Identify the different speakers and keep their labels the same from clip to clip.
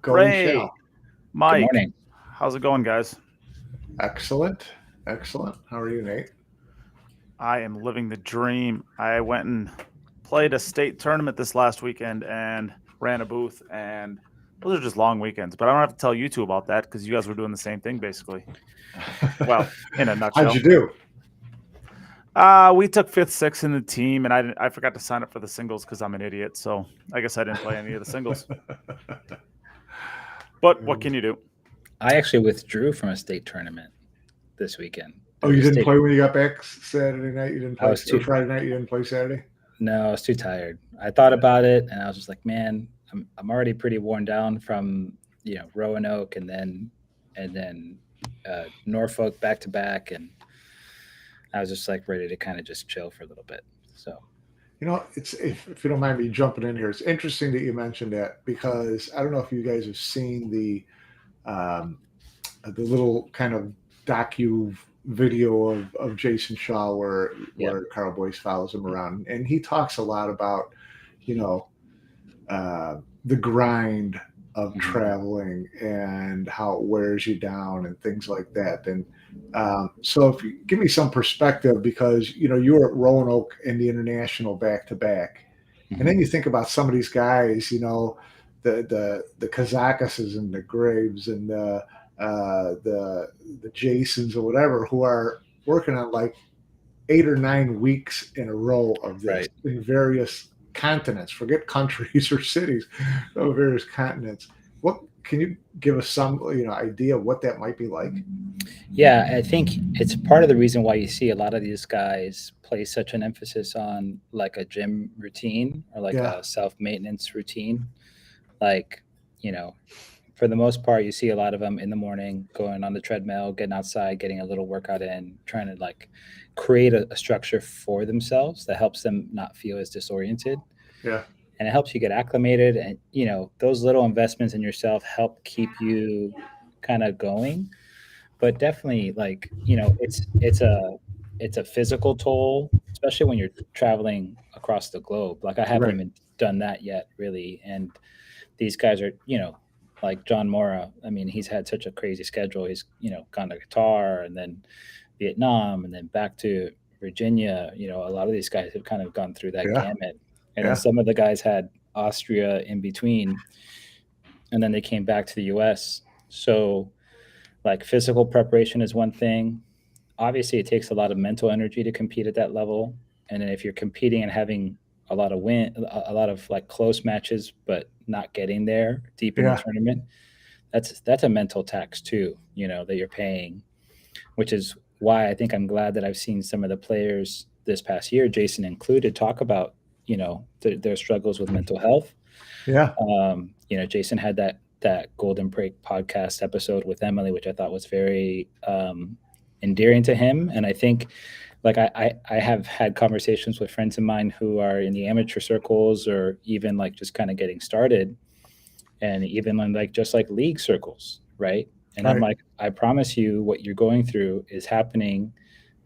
Speaker 1: Go we
Speaker 2: Ray,
Speaker 1: shall.
Speaker 2: Mike,
Speaker 3: Good morning.
Speaker 2: how's it going, guys?
Speaker 1: Excellent. Excellent. How are you, Nate?
Speaker 2: I am living the dream. I went and played a state tournament this last weekend and ran a booth, and those are just long weekends. But I don't have to tell you two about that because you guys were doing the same thing, basically. Well, in a nutshell.
Speaker 1: How'd you do?
Speaker 2: We took fifth, sixth in the team, and I forgot to sign up for the singles because I'm an idiot. So I guess I didn't play any of the singles. But what can you do?
Speaker 3: I actually withdrew from a state tournament this weekend.
Speaker 1: Oh, you didn't play when you got back Saturday night? You didn't play Friday night? You didn't play Saturday?
Speaker 3: No, I was too tired. I thought about it, and I was just like, man, I'm already pretty worn down from Roanoke and then Norfolk back to back, and I was just like ready to kind of just chill for a little bit. So,
Speaker 1: it's if you don't mind me jumping in here, it's interesting that you mentioned that because I don't know if you guys have seen the little kind of docu video of Jason Shaw where Carl Boyce follows him around, and he talks a lot about the grind of traveling and how it wears you down and things like that. And so if you give me some perspective, because you were at Roanoke and the International back to back, and then you think about some of these guys, the Kazakuses and the Graves and the Jasons or whatever, who are working on like 8 or 9 weeks in a row of this in various continents. Forget countries or cities, of various continents. What can you give us some idea of what that might be like?
Speaker 3: Yeah, I think it's part of the reason why you see a lot of these guys place such an emphasis on like a gym routine or like a self-maintenance routine. Like, for the most part, you see a lot of them in the morning going on the treadmill, getting outside, getting a little workout in, trying to like create a structure for themselves that helps them not feel as disoriented.
Speaker 1: Yeah.
Speaker 3: And it helps you get acclimated. And, those little investments in yourself help keep you kind of going. But definitely like, it's a physical toll, especially when you're traveling across the globe. Like I haven't even done that yet really. And these guys are, like John Mora, I mean, he's had such a crazy schedule. He's, gone to Qatar and then Vietnam and then back to Virginia. A lot of these guys have kind of gone through that gamut. And then some of the guys had Austria in between. And then they came back to the US. So like physical preparation is one thing. Obviously, it takes a lot of mental energy to compete at that level. And then if you're competing and having a lot of like close matches, but not getting there deep in the tournament, that's a mental tax too, that you're paying, which is why I think I'm glad that I've seen some of the players this past year, Jason included, talk about, their struggles with mental health.
Speaker 1: Yeah.
Speaker 3: Jason had that Golden Break podcast episode with Emily, which I thought was very endearing to him. And I think like I have had conversations with friends of mine who are in the amateur circles or even like just kind of getting started and even in like just like league circles. Right. And I'm like, I promise you what you're going through is happening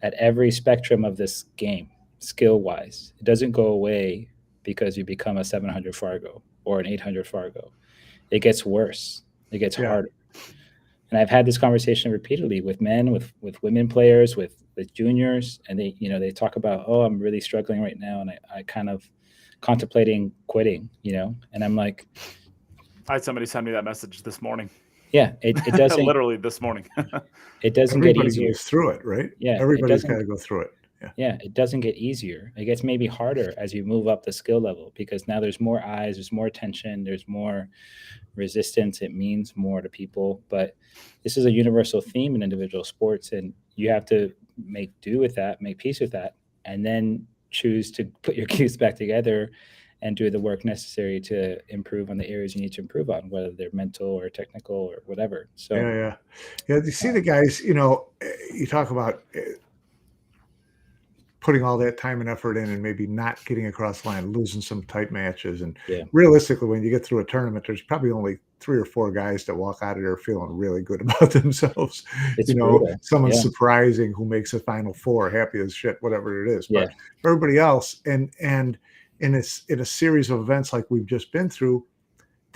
Speaker 3: at every spectrum of this game, skill wise. It doesn't go away because you become a 700 Fargo or an 800 Fargo. It gets worse. It gets harder. And I've had this conversation repeatedly with men, with women players, with juniors, and they talk about, oh, I'm really struggling right now, and I kind of contemplating quitting, and I'm like,
Speaker 2: I had somebody send me that message this morning.
Speaker 3: Yeah, it doesn't
Speaker 2: literally this morning.
Speaker 3: It doesn't
Speaker 1: get
Speaker 3: easier.
Speaker 1: Everybody goes through it, right?
Speaker 3: Yeah,
Speaker 1: everybody's got to go through it.
Speaker 3: Yeah, it doesn't get easier. It gets maybe harder as you move up the skill level because now there's more eyes, there's more attention, there's more resistance. It means more to people. But this is a universal theme in individual sports, and you have to make do with that, make peace with that, and then choose to put your cues back together and do the work necessary to improve on the areas you need to improve on, whether they're mental or technical or whatever. So
Speaker 1: yeah. You see the guys, you talk about putting all that time and effort in and maybe not getting across the line, losing some tight matches. And realistically, when you get through a tournament, there's probably only 3 or 4 guys that walk out of there feeling really good about themselves.
Speaker 3: It's brutal.
Speaker 1: Someone surprising who makes a Final Four, happy as shit, whatever it is. But for everybody else, and in a series of events like we've just been through,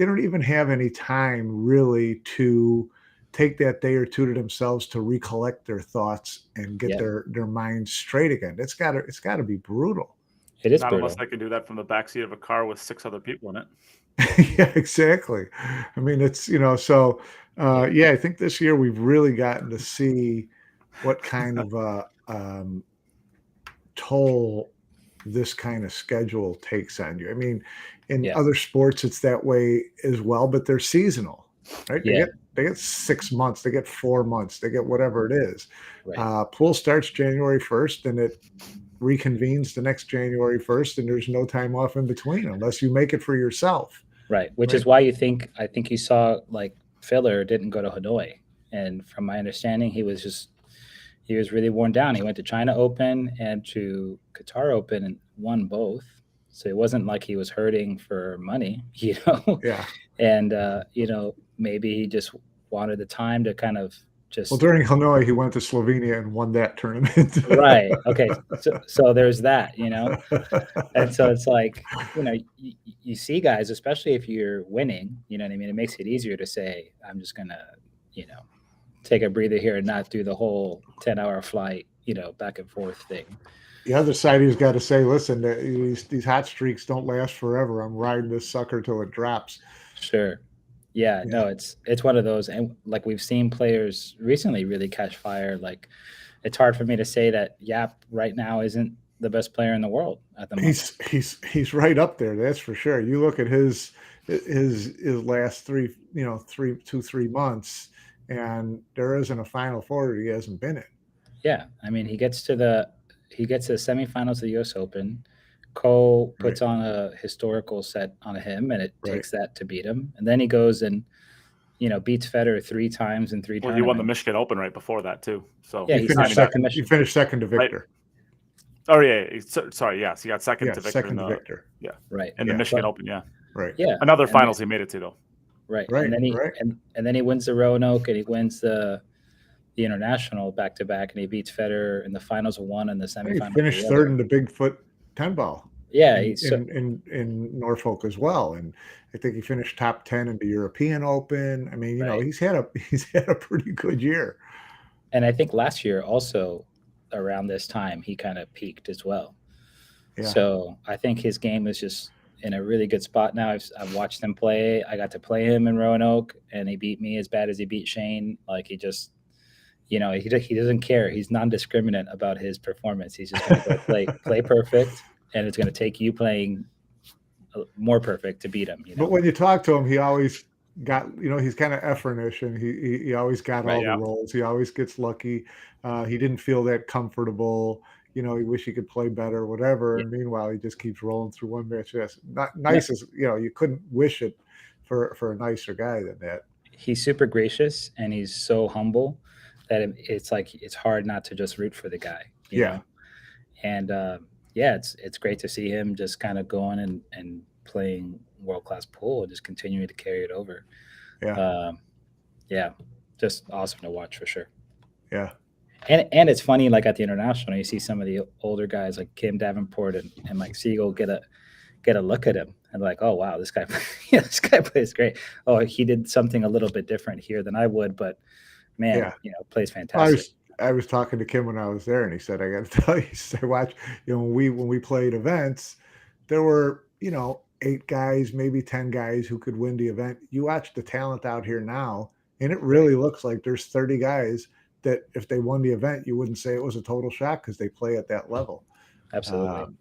Speaker 1: don't even have any time really to take that day or two to themselves to recollect their thoughts and get
Speaker 3: Yeah.
Speaker 1: their minds straight again. It's gotta be brutal.
Speaker 3: It is
Speaker 2: Not unless
Speaker 3: brutal.
Speaker 2: they can do that from the backseat of a car with 6 other people in it.
Speaker 1: Yeah, exactly. I mean, it's, so, yeah, I think this year we've really gotten to see what kind of toll this kind of schedule takes on you. I mean, in
Speaker 3: Yeah.
Speaker 1: other sports, it's that way as well, but they're seasonal, right? They
Speaker 3: Yeah.
Speaker 1: get 6 months, they get 4 months, they get whatever it is.
Speaker 3: Right.
Speaker 1: Pool starts January 1st, and it reconvenes the next January 1st, and there's no time off in between unless you make it for yourself.
Speaker 3: Right. Which
Speaker 1: Right.
Speaker 3: is why I think you saw like Filler didn't go to Hanoi. And from my understanding, he was really worn down. He went to China Open and to Qatar Open and won both. So it wasn't like he was hurting for money,
Speaker 1: Yeah.
Speaker 3: And, maybe he just wanted the time to kind of just.
Speaker 1: Well, during Hanoi, he went to Slovenia and won that tournament.
Speaker 3: Right. Okay. So there's that, And so it's like, you see guys, especially if you're winning, you know what I mean? It makes it easier to say, I'm just going to, take a breather here and not do the whole 10-hour flight, back and forth thing.
Speaker 1: The other side, he's got to say, listen, these hot streaks don't last forever. I'm riding this sucker till it drops.
Speaker 3: Sure. Yeah, no, it's one of those. And like we've seen players recently really catch fire. Like it's hard for me to say that Yapp right now isn't the best player in the world at the moment.
Speaker 1: He's right up there. That's for sure. You look at his last 3 months, and there isn't a Final Four that he hasn't been in.
Speaker 3: Yeah, I mean, he gets to the semifinals of the U.S. Open. Cole puts on a historical set on him, and it takes that to beat him. And then he goes and beats Federer 3 times in 3
Speaker 2: Well,
Speaker 3: tournaments.
Speaker 2: he won the Michigan Open right before that too. So
Speaker 1: yeah, he finished second. He finished second to Victor.
Speaker 2: Right. Oh yeah, sorry. Yes, he got second to Victor.
Speaker 1: Second to Victor.
Speaker 3: Yeah, right.
Speaker 2: In the Michigan Open. Yeah,
Speaker 1: right.
Speaker 3: Yeah,
Speaker 2: another finals he made it to though.
Speaker 3: Right. And then he wins the Roanoke, and he wins the international back to back, and he beats Federer in the finals of one and the semifinals.
Speaker 1: He finished third in the Bigfoot 10 ball.
Speaker 3: Yeah,
Speaker 1: in Norfolk as well, and I think he finished top 10 in the European Open. I mean, he's had a pretty good year.
Speaker 3: And I think last year also around this time he kind of peaked as well. Yeah. So I think his game is just in a really good spot now. I've watched him play. I got to play him in Roanoke, and he beat me as bad as he beat Shane. Like he just, he doesn't care. He's non-discriminate about his performance. He's just going to go play perfect. And it's going to take you playing more perfect to beat him.
Speaker 1: But when you talk to him, he always got, he's kind of Efrenish, and he always got all the rolls. He always gets lucky. He didn't feel that comfortable. He wish he could play better, whatever. Yeah. And meanwhile, he just keeps rolling through one match. Yes, not nice as you couldn't wish it for a nicer guy than that.
Speaker 3: He's super gracious, and he's so humble that it's like it's hard not to just root for the guy. You know? And it's great to see him just kind of going and playing world-class pool and just continuing to carry it over. Just awesome to watch for sure.
Speaker 1: Yeah.
Speaker 3: And it's funny, like at the international, you see some of the older guys like Kim Davenport and Mike Siegel get a look at him and like, oh wow, this guy plays great. Oh, he did something a little bit different here than I would, but man, plays fantastic.
Speaker 1: I was talking to Kim when I was there, and he said, I got to tell you, I watched, when we played events, there were, 8 guys, maybe 10 guys who could win the event. You watch the talent out here now, and it really looks like there's 30 guys that if they won the event, you wouldn't say it was a total shock because they play at that level.
Speaker 3: Absolutely.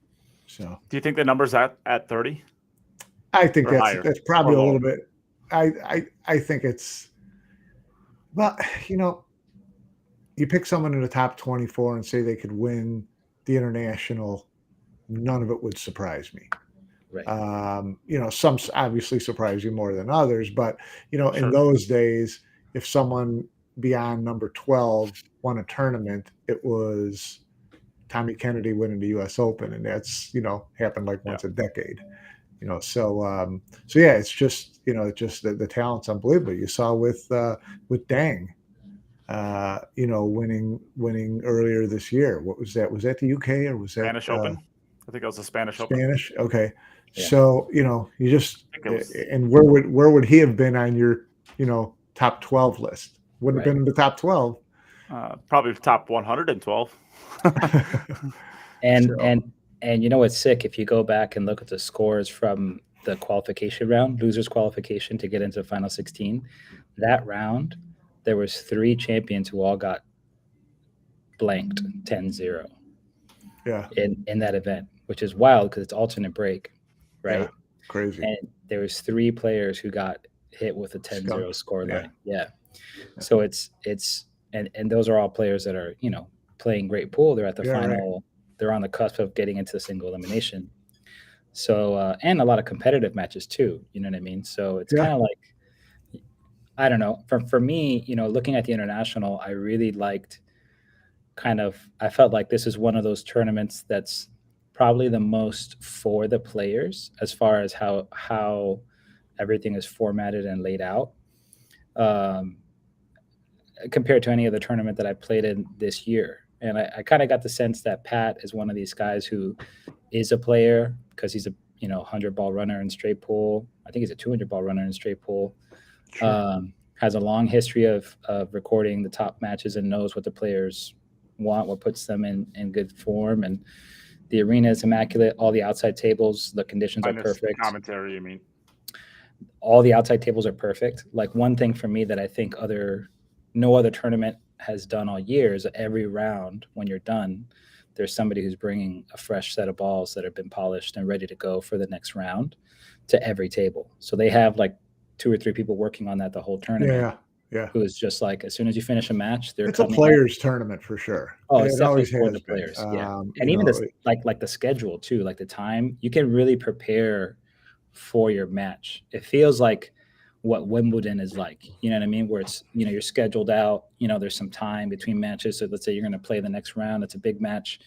Speaker 2: Do you think the number's at 30?
Speaker 1: I think that's probably a little bit. I think it's, well, you pick someone in the top 24 and say they could win the international, none of it would surprise me.
Speaker 3: Right.
Speaker 1: Some obviously surprise you more than others, but in those days, if someone beyond number 12 won a tournament, it was Tommy Kennedy winning the U.S. Open, and that's happened like once a decade. So it's just just the talent's unbelievable. You saw with Dang. Winning earlier this year. What was that? Was that the UK or was that
Speaker 2: Spanish Open? I think it was the Spanish Open.
Speaker 1: Spanish, okay.
Speaker 3: Yeah.
Speaker 1: So, you just,
Speaker 2: Ridiculous.
Speaker 1: and where would he have been on your, top 12 list? Wouldn't have been in the top 12.
Speaker 2: Probably top 112.
Speaker 3: And
Speaker 1: So,
Speaker 3: and what's sick, if you go back and look at the scores from the qualification round, losers qualification to get into the final 16, that round, there was 3 champions who all got blanked 10-0
Speaker 1: yeah,
Speaker 3: in that event, which is wild because it's alternate break, right?
Speaker 1: yeah, crazy.
Speaker 3: And there was 3 players who got hit with a 10-0
Speaker 1: Skunked.
Speaker 3: score
Speaker 1: Yeah.
Speaker 3: line. Yeah. So it's and those are all players that are, playing great pool. They're at the
Speaker 1: Yeah, right.
Speaker 3: final. They're on the cusp of getting into the single elimination. So and a lot of competitive matches too. You know what I mean? So it's
Speaker 1: Yeah.
Speaker 3: kind of like, I don't know. For me, looking at the international, I really liked I felt like this is one of those tournaments that's probably the most for the players as far as how everything is formatted and laid out. Compared to any other tournament that I played in this year. And I kind of got the sense that Pat is one of these guys who is a player because he's a 100-ball runner in straight pool. I think he's a 200-ball runner in straight pool.
Speaker 1: Sure.
Speaker 3: Has a long history of recording the top matches and knows what the players want, what puts them in good form. And the arena is immaculate. All the outside tables, the conditions are perfect.
Speaker 2: Commentary, you mean?
Speaker 3: All the outside tables are perfect. Like, one thing for me that I think no other tournament has done all year is every round when you're done, there's somebody who's bringing a fresh set of balls that have been polished and ready to go for the next round to every table. So they have like 2 or 3 people working on that the whole tournament.
Speaker 1: Yeah.
Speaker 3: Who is just like, as soon as you finish a match, they're
Speaker 1: It's a
Speaker 3: coming
Speaker 1: players tournament for sure.
Speaker 3: Oh, it's
Speaker 1: It
Speaker 3: definitely
Speaker 1: always
Speaker 3: for
Speaker 1: has
Speaker 3: the
Speaker 1: been.
Speaker 3: players. Yeah. And even this, like the schedule too, like the time, you can really prepare for your match. It feels like what Wimbledon is like, you know what I mean? Where it's, you're scheduled out, there's some time between matches. So let's say you're going to play the next round. It's a big match.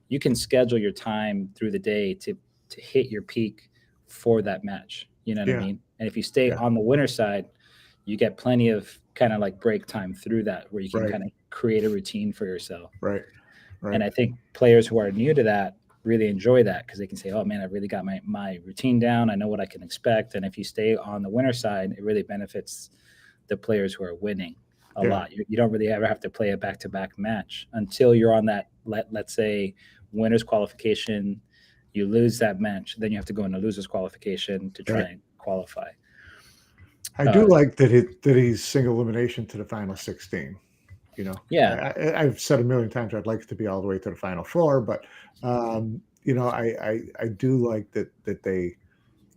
Speaker 3: You can schedule your time through the day to hit your peak for that match. You know what I mean? And if you stay on the winner side, you get plenty of kind of like break time through that where you can kind of create a routine for yourself.
Speaker 1: Right.
Speaker 3: And I think players who are new to that really enjoy that because they can say, oh man, I really got my routine down. I know what I can expect. And if you stay on the winner side, it really benefits the players who are winning a lot. You don't really ever have to play a back-to-back match until you're on that, let's say, winners qualification. You lose that match, then you have to go into losers qualification to try and qualify.
Speaker 1: I do like that he's single elimination to the final 16.
Speaker 3: Yeah.
Speaker 1: I've said a million times I'd like it to be all the way to the final 4, but I do like that they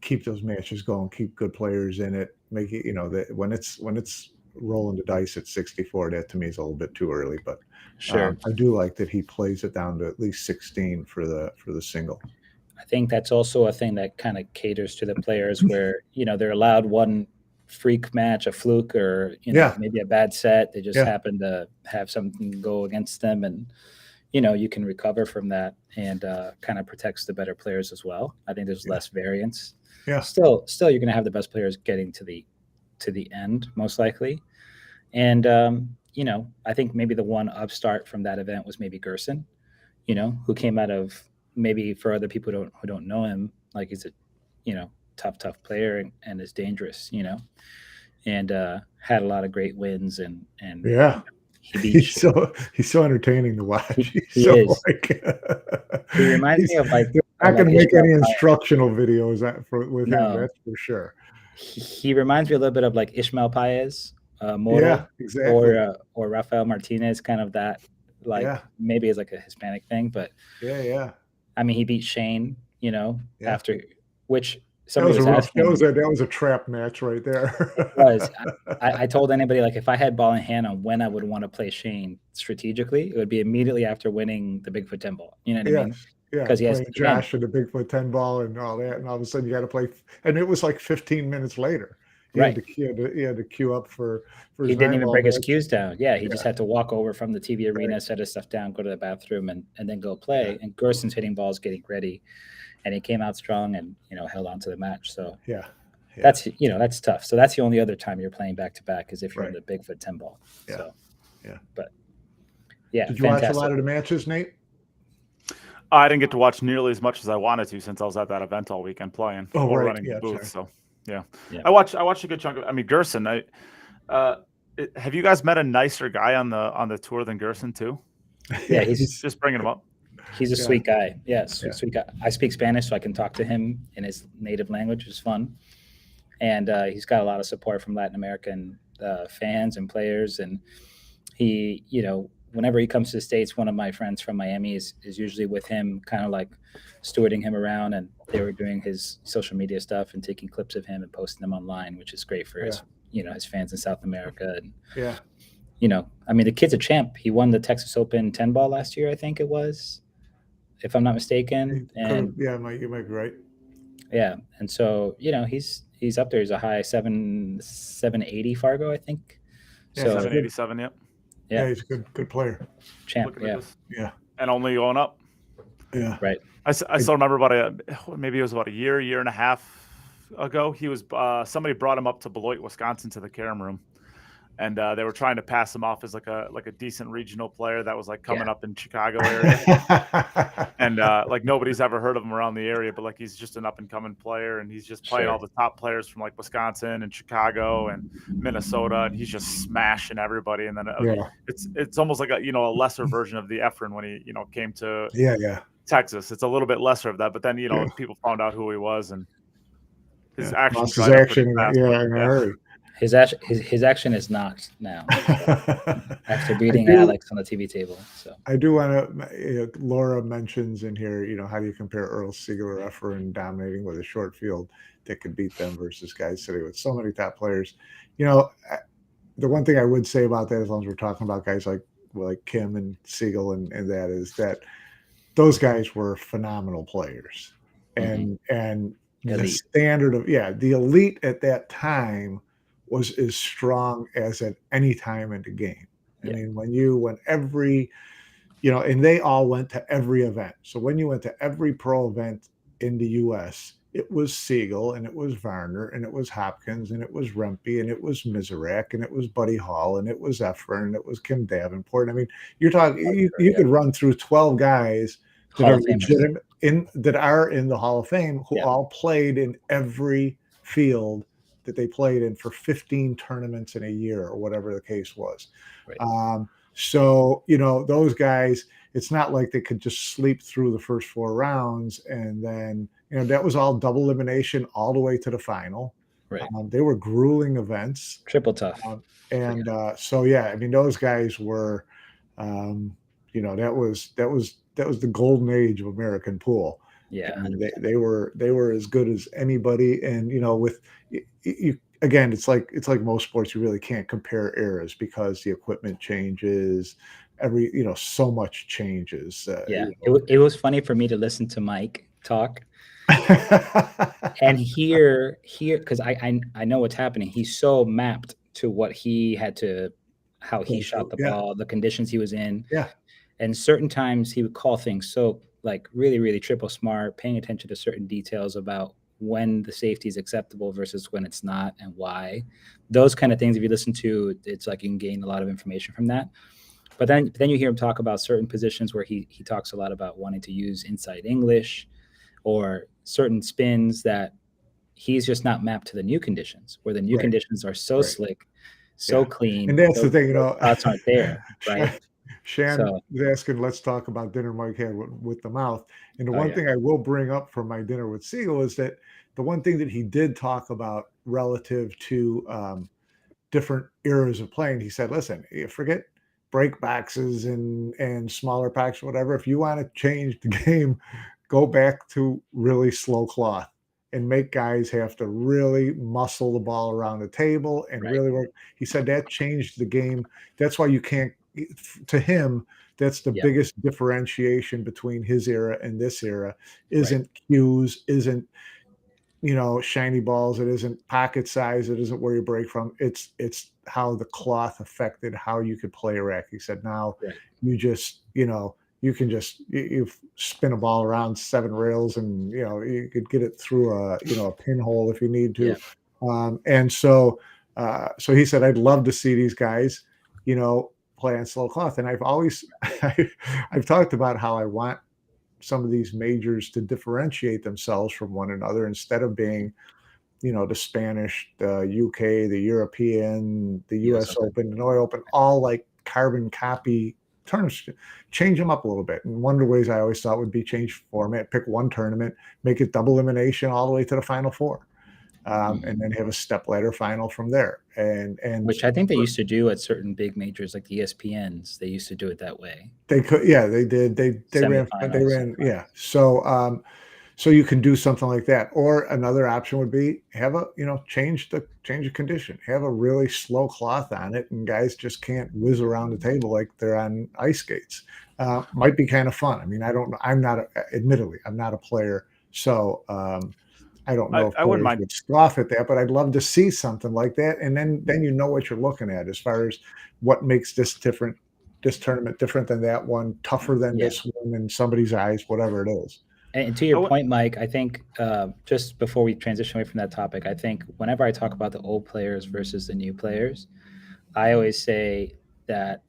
Speaker 1: keep those matches going, keep good players in it, make it that when it's rolling the dice at 64, that to me is a little bit too early. But
Speaker 3: sure,
Speaker 1: I do like that he plays it down to at least 16 for the single.
Speaker 3: I think that's also a thing that kind of caters to the players where they're allowed one freak match, a fluke, or maybe a bad set. They just happen to have something go against them, and you can recover from that, and kind of protects the better players as well. I think there's less variance. Still you're going to have the best players getting to the end most likely, and I think maybe the one upstart from that event was maybe Gerson, who came out of, maybe for other people who don't know him, like he's a tough player and is dangerous, and had a lot of great wins and he's
Speaker 1: so entertaining to watch.
Speaker 3: He is. He reminds me of like,
Speaker 1: they're not going to make any instructional videos with him, that's for sure.
Speaker 3: He reminds me a little bit of like Ishmael Paez, Moro,
Speaker 1: exactly,
Speaker 3: or Rafael Martinez, kind of that, like maybe it's like a Hispanic thing, but I mean, he beat Shane, after which somebody was asking.
Speaker 1: That was a trap match right there.
Speaker 3: It was. I told anybody, like, if I had ball in hand on when I would want to play Shane strategically, it would be immediately after winning the Bigfoot 10 ball. You know what I mean?
Speaker 1: Because he has Josh and the Bigfoot 10 ball and all that, and all of a sudden you got to play, and it was like 15 minutes later. He had to queue up for
Speaker 3: he didn't even break his cues down. He just had to walk over from the TV arena, set his stuff down, go to the bathroom, and then go play. And Gerson's hitting balls, getting ready, and he came out strong and held on to the match. So that's that's tough. So that's the only other time you're playing back to back is if you're in the Bigfoot 10 ball. But
Speaker 1: did you watch a lot of the matches, Nate?
Speaker 2: I didn't get to watch nearly as much as I wanted to since I was at that event all weekend playing or
Speaker 1: right.
Speaker 2: running the booth.
Speaker 1: Sorry.
Speaker 2: So yeah.
Speaker 3: Yeah.
Speaker 2: I watched a good chunk of. I mean, Gerson. Have you guys met a nicer guy on the tour than Gerson too?
Speaker 3: Yeah, he's
Speaker 2: Just bringing him up.
Speaker 3: a sweet guy. Yeah,
Speaker 1: Yeah.
Speaker 3: sweet guy. I speak Spanish, so I can talk to him in his native language, which is fun. And he's got a lot of support from Latin American fans and players. And he, whenever he comes to the States, one of my friends from Miami is usually with him, kind of like stewarding him around. And they were doing his social media stuff and taking clips of him and posting them online, which is great for his, his fans in South America. And, I mean, the kid's a champ. He won the Texas Open 10 ball last year, I think it was, if I'm not mistaken. And
Speaker 1: you might be right.
Speaker 3: Yeah. And so, he's up there. He's a high 780 Fargo, I think.
Speaker 2: Yeah,
Speaker 3: So
Speaker 2: 787, yep.
Speaker 1: Yeah, he's a good player.
Speaker 3: Champ,
Speaker 1: Yeah.
Speaker 2: And only going up.
Speaker 1: Yeah.
Speaker 3: Right.
Speaker 2: I still remember maybe it was about a year and a half ago. He was somebody brought him up to Beloit, Wisconsin, to the Carom room, and they were trying to pass him off as like a decent regional player that was like coming up in Chicago area, and like nobody's ever heard of him around the area, but like he's just an up and coming player, and he's just playing all the top players from like Wisconsin and Chicago and Minnesota, and he's just smashing everybody. And then it's almost like a lesser version of the Efren when he came to Texas. It's a little bit lesser of that, but then people found out who he was, and his action
Speaker 1: in a hurry.
Speaker 3: His action is knocked now after beating Alex on the TV table. So
Speaker 1: I do want to. Laura mentions in here, how do you compare Earl Siegel or Efren dominating with a short field that could beat them versus guys sitting with so many top players? The one thing I would say about that, as long as we're talking about guys like Kim and Siegel and that, is that those guys were phenomenal players, and the standard of the elite at that time was as strong as at any time in the game. I mean, when every, and they all went to every event. So when you went to every pro event in the U.S., it was Siegel, and it was Varner, and it was Hopkins, and it was Rempe, and it was Miserak, and it was Buddy Hall, and it was Efren, and it was Kim Davenport. I mean, you're talking, you could run through 12 guys that are legitimate that are in the Hall of Fame who all played in every field that they played in for 15 tournaments in a year or whatever the case was. Right. So, those guys, it's not like they could just sleep through the first 4 rounds and then, that was all double elimination all the way to the final.
Speaker 3: Right.
Speaker 1: They were grueling events.
Speaker 3: Triple tough.
Speaker 1: I mean, those guys were, that was the golden age of American pool.
Speaker 3: Yeah,
Speaker 1: and they were as good as anybody. And with you again, it's like most sports, you really can't compare eras because the equipment changes. So much changes.
Speaker 3: It was funny for me to listen to Mike talk and hear because I know what's happening. He's so mapped to what he had to, how he shot the ball, the conditions he was in.
Speaker 1: Yeah.
Speaker 3: And certain times he would call things so like really, really triple smart, paying attention to certain details about when the safety is acceptable versus when it's not and why. Those kind of things, if you listen to, it's like you can gain a lot of information from that. But then you hear him talk about certain positions where he talks a lot about wanting to use inside English or certain spins that he's just not mapped to the new conditions, where the new conditions are so slick, so clean.
Speaker 1: And that's the thing,
Speaker 3: thoughts aren't there, right?
Speaker 1: Shannon was asking, let's talk about dinner Mike had with the mouth. And the one thing I will bring up from my dinner with Siegel is that the one thing that he did talk about relative to different eras of playing, he said, listen, you forget break boxes and smaller packs, whatever. If you want to change the game, go back to really slow cloth and make guys have to really muscle the ball around the table and really work. He said that changed the game. That's why you can't, to him, that's the biggest differentiation between his era and this era. Isn't cues, isn't shiny balls, it isn't pocket size, it isn't where you break from. It's how the cloth affected how you could play a rack. He said now you just you can just you spin a ball around 7 rails and you could get it through a pinhole if you need to. And so he said, I'd love to see these guys play on slow cloth. And I've always I've talked about how I want some of these majors to differentiate themselves from one another instead of being, the Spanish, the UK, the European, the US Open, the Norway Open, all like carbon copy tournaments. Change them up a little bit. And one of the ways I always thought would be change format, pick one tournament, make it double elimination all the way to the Final Four. And then have a step ladder final from there. And
Speaker 3: which I think they used to do at certain big majors like the ESPNs. They used to do it that way.
Speaker 1: They could, yeah, they did. They ran, yeah. So you can do something like that. Or another option would be have change the condition. Have a really slow cloth on it, and guys just can't whiz around the table like they're on ice skates. Might be kind of fun. I mean, I don't know. Admittedly, I'm not a player, so I don't know if
Speaker 2: I wouldn't mind
Speaker 1: would scoff at that, but I'd love to see something like that. And then you know what you're looking at as far as what makes this tournament different than that one, tougher than this one in somebody's eyes, whatever it is.
Speaker 3: And to your point, Mike, I think just before we transition away from that topic, I think whenever I talk about the old players versus the new players, I always say that,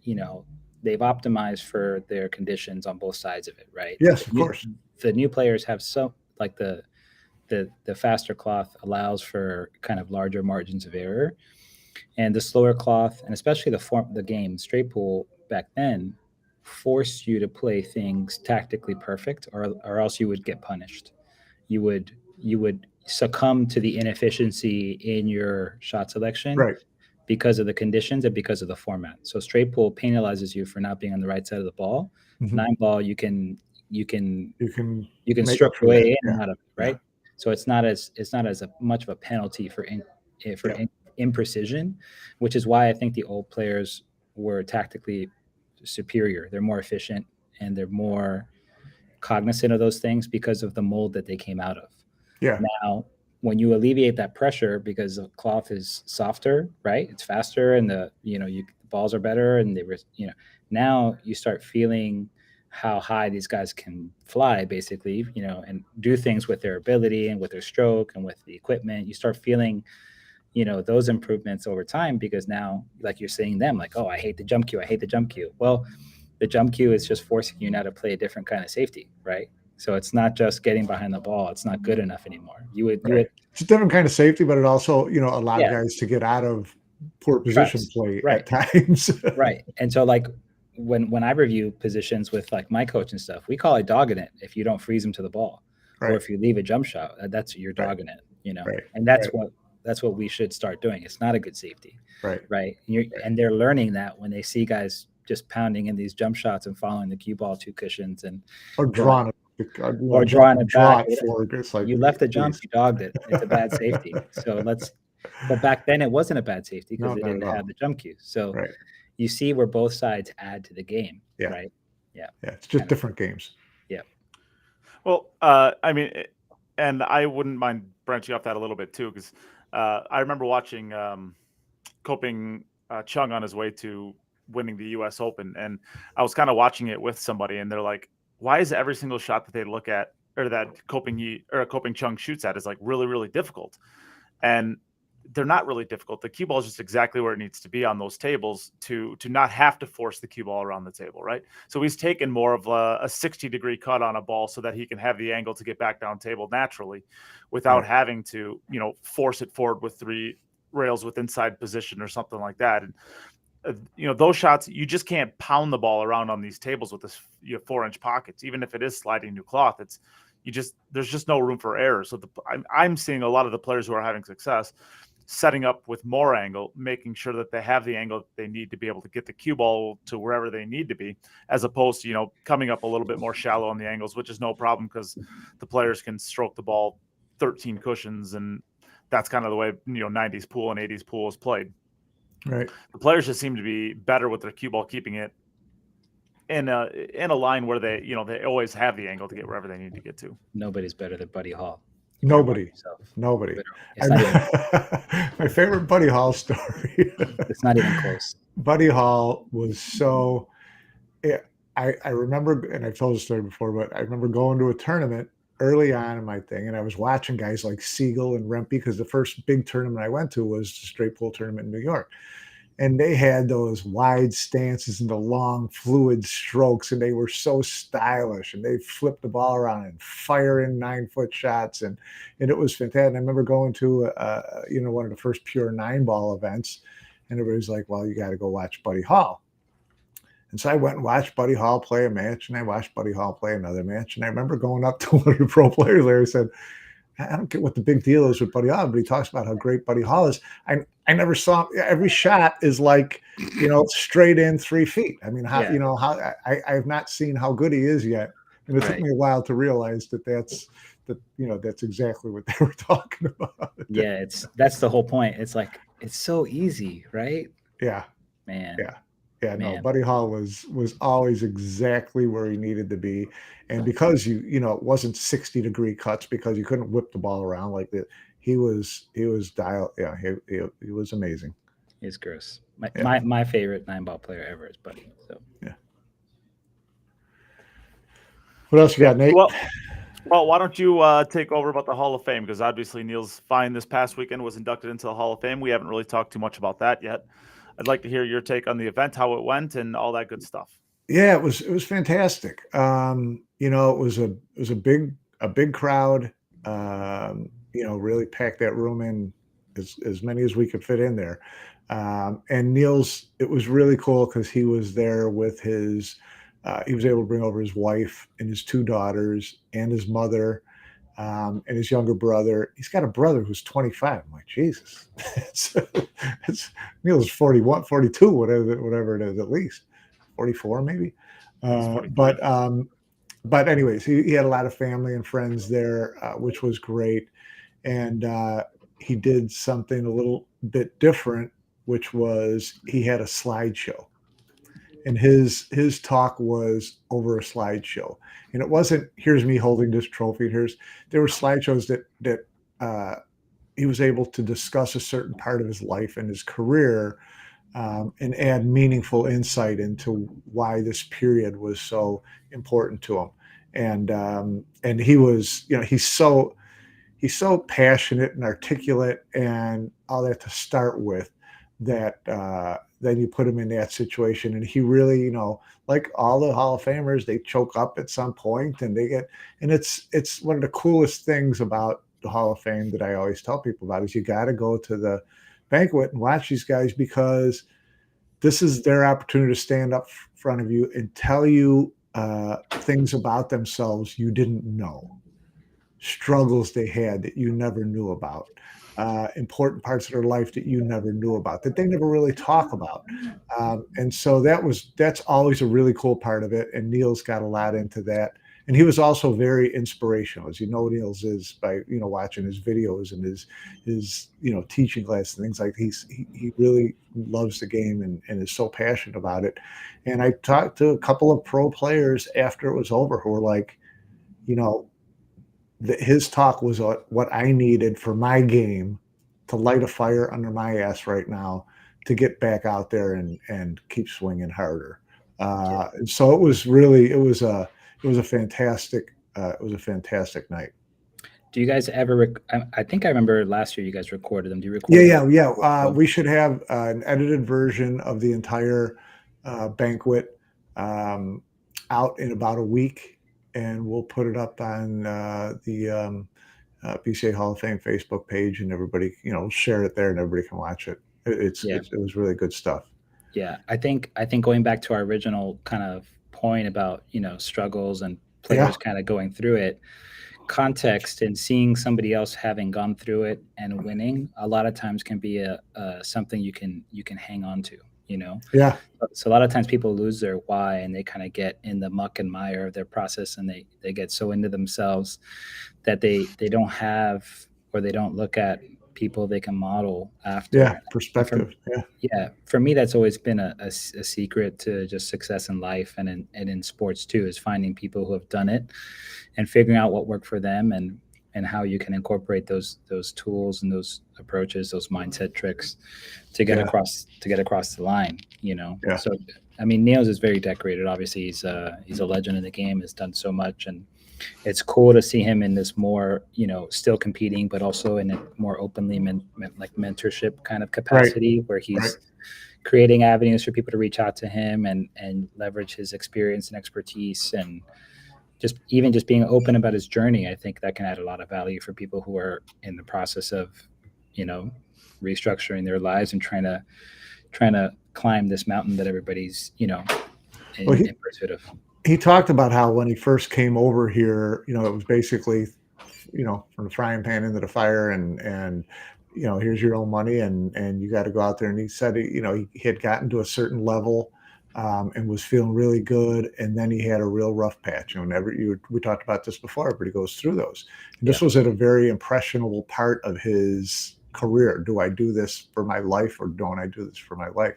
Speaker 3: they've optimized for their conditions on both sides of it, right?
Speaker 1: Yes, of course.
Speaker 3: The new players have like the faster cloth allows for kind of larger margins of error, and the slower cloth, and especially the game straight pool back then, forced you to play things tactically perfect, or else you would get punished. You would succumb to the inefficiency in your shot selection,
Speaker 1: right,
Speaker 3: because of the conditions and because of the format. So straight pool penalizes you for not being on the right side of the ball. Mm-hmm. 9-ball, you can stroke your way in and out of it, right? Yeah. So it's not as much of a penalty for imprecision, which is why I think the old players were tactically superior. They're more efficient and they're more cognizant of those things because of the mold that they came out of.
Speaker 1: Yeah.
Speaker 3: Now, when you alleviate that pressure because the cloth is softer, right? It's faster, and the balls are better, and now you start feeling how high these guys can fly, basically, and do things with their ability and with their stroke and with the equipment. You start feeling, those improvements over time, because now, like you're saying them, like, oh, I hate the jump cue. Well, the jump cue is just forcing you now to play a different kind of safety, right? So it's not just getting behind the ball. It's not good enough anymore.
Speaker 1: It's a different kind of safety, but it also, allowed guys to get out of poor position play at times.
Speaker 3: Right. And so like, when I review positions with like my coach and stuff, we call it dogging it if you don't freeze them to the ball, or if you leave a jump shot, that's you're dogging it, and that's what we should start doing. It's not a good safety, right? And they're learning that when they see guys just pounding in these jump shots and following the cue ball 2 cushions
Speaker 1: or drawing it
Speaker 3: back.
Speaker 1: It's like,
Speaker 3: you left the jump, you dogged it. It's a bad safety. But back then it wasn't a bad safety because they didn't have the jump cue. So. You see where both sides add to the game, right? Yeah.
Speaker 1: It's just different games.
Speaker 3: Yeah.
Speaker 2: Well, I mean, and I wouldn't mind branching off that a little bit too, because I remember watching Koping Chung on his way to winning the U.S. Open, and I was kind of watching it with somebody, and they're like, "Why is every single shot that they look at, or that Koping Chung shoots at, is like really, really difficult?" And they're not really difficult. The cue ball is just exactly where it needs to be on those tables to not have to force the cue ball around the table, right? So he's taken more of a 60-degree cut on a ball so that he can have the angle to get back down table naturally without having to, force it forward with 3 rails with inside position or something like that. And, those shots, you just can't pound the ball around on these tables with this 4-inch pockets, even if it is sliding new cloth. There's just no room for error. So I'm seeing a lot of the players who are having success setting up with more angle, making sure that they have the angle that they need to be able to get the cue ball to wherever they need to be, as opposed to, coming up a little bit more shallow on the angles, which is no problem because the players can stroke the ball 13 cushions. And that's kind of the way, 90s pool and 80s pool is played.
Speaker 1: Right.
Speaker 2: The players just seem to be better with their cue ball, keeping it in a line where they, they always have the angle to get wherever they need to get to.
Speaker 3: Nobody's better than Buddy Hall.
Speaker 1: Nobody. My favorite Buddy Hall story.
Speaker 3: It's not even close.
Speaker 1: Buddy Hall was so. I remember, and I've told the story before, but I remember going to a tournament early on in my thing, and I was watching guys like Siegel and Rempe, because the first big tournament I went to was the straight pool tournament in New York. and they had those wide stances and the long fluid strokes, and they were so stylish, and they flipped the ball around and fire in 9-foot shots, and it was fantastic. And I remember going to one of the first pure 9-ball events, and everybody's like, well, you got to go watch Buddy Hall. And so I went and watched Buddy Hall play a match, and I watched Buddy Hall play another match. And I remember going up to one of the pro players there and said, I don't get what the big deal is with Buddy Hall, but he talks about how great Buddy Hall is. I never saw him. Every shot is like, straight in 3 feet. I mean, how I have not seen how good he is yet. And it took me a while to realize that's exactly what they were talking about.
Speaker 3: Yeah, that's the whole point. It's like, it's so easy, right?
Speaker 1: Yeah.
Speaker 3: Man.
Speaker 1: Yeah, no, Buddy Hall was always exactly where he needed to be. And because it wasn't 60-degree cuts, because you couldn't whip the ball around like that, he was dialed. Yeah, he was amazing.
Speaker 3: He's gross. My favorite 9-ball player ever is Buddy. So
Speaker 1: yeah. What else you got, Nate?
Speaker 2: Well, why don't you take over about the Hall of Fame? Because obviously Niels Fine this past weekend was inducted into the Hall of Fame. We haven't really talked too much about that yet. I'd like to hear your take on the event, how it went, and all that good stuff.
Speaker 1: Yeah, it was fantastic. It was a big crowd. Really packed that room in as many as we could fit in there. And Niels, it was really cool because he was there with his. He was able to bring over his wife and his 2 daughters and his mother. And his younger brother. He's got a brother who's 25. I'm like, Jesus, it's Niels 41, 42, whatever it is, at least 44, maybe. But anyways, he had a lot of family and friends there, which was great. And he did something a little bit different, which was he had a slideshow. And his talk was over a slideshow, and it wasn't, here's me holding this trophy. There were slideshows that he was able to discuss a certain part of his life and his career, and add meaningful insight into why this period was so important to him. And he was, he's so passionate and articulate and all that to start with, that then you put him in that situation, and he really, like all the Hall of Famers, they choke up at some point, and it's one of the coolest things about the Hall of Fame that I always tell people about is you got to go to the banquet and watch these guys, because this is their opportunity to stand up in front of you and tell you things about themselves you didn't know, struggles they had that you never knew about. Important parts of their life that you never knew about, that they never really talk about. And so that's always a really cool part of it. And Niels got a lot into that. And he was also very inspirational, as Niels is by, watching his videos and his teaching class and things like that. He really loves the game and is so passionate about it. And I talked to a couple of pro players after it was over who were like, his talk was what I needed for my game to light a fire under my ass right now to get back out there and keep swinging harder. So it was a fantastic night.
Speaker 3: Do you guys ever? I think I remember last year you guys recorded them. Do you record?
Speaker 1: Yeah. We should have an edited version of the entire banquet out in about a week. And we'll put it up on the BCA Hall of Fame Facebook page, and everybody, share it there, and everybody can watch it. It was really good stuff.
Speaker 3: Yeah, I think going back to our original kind of point about struggles and players kind of going through it, context and seeing somebody else having gone through it and winning a lot of times can be a something you can hang on to.
Speaker 1: Yeah.
Speaker 3: So a lot of times people lose their why, and they kind of get in the muck and mire of their process, and they get so into themselves that they don't have, or they don't look at people they can model after.
Speaker 1: Yeah, perspective.
Speaker 3: For me, that's always been a secret to just success in life and in sports too, is finding people who have done it and figuring out what worked for them and how you can incorporate those tools and those approaches, those mindset tricks to get across the line, So, I mean, Niels is very decorated. Obviously he's a legend in the game, has done so much, and it's cool to see him in this more, still competing, but also in a more openly like mentorship kind of capacity, where he's creating avenues for people to reach out to him and leverage his experience and expertise, and just being open about his journey. I think that can add a lot of value for people who are in the process of, restructuring their lives and trying to climb this mountain that everybody's, in pursuit of.
Speaker 1: He talked about how when he first came over here, it was basically, from the frying pan into the fire, and here's your own money, and you got to go out there. And he said, he had gotten to a certain level, and was feeling really good, and then he had a real rough patch. We talked about this before. Everybody goes through those. And this was at a very impressionable part of his career. Do I do this for my life, or don't I do this for my life?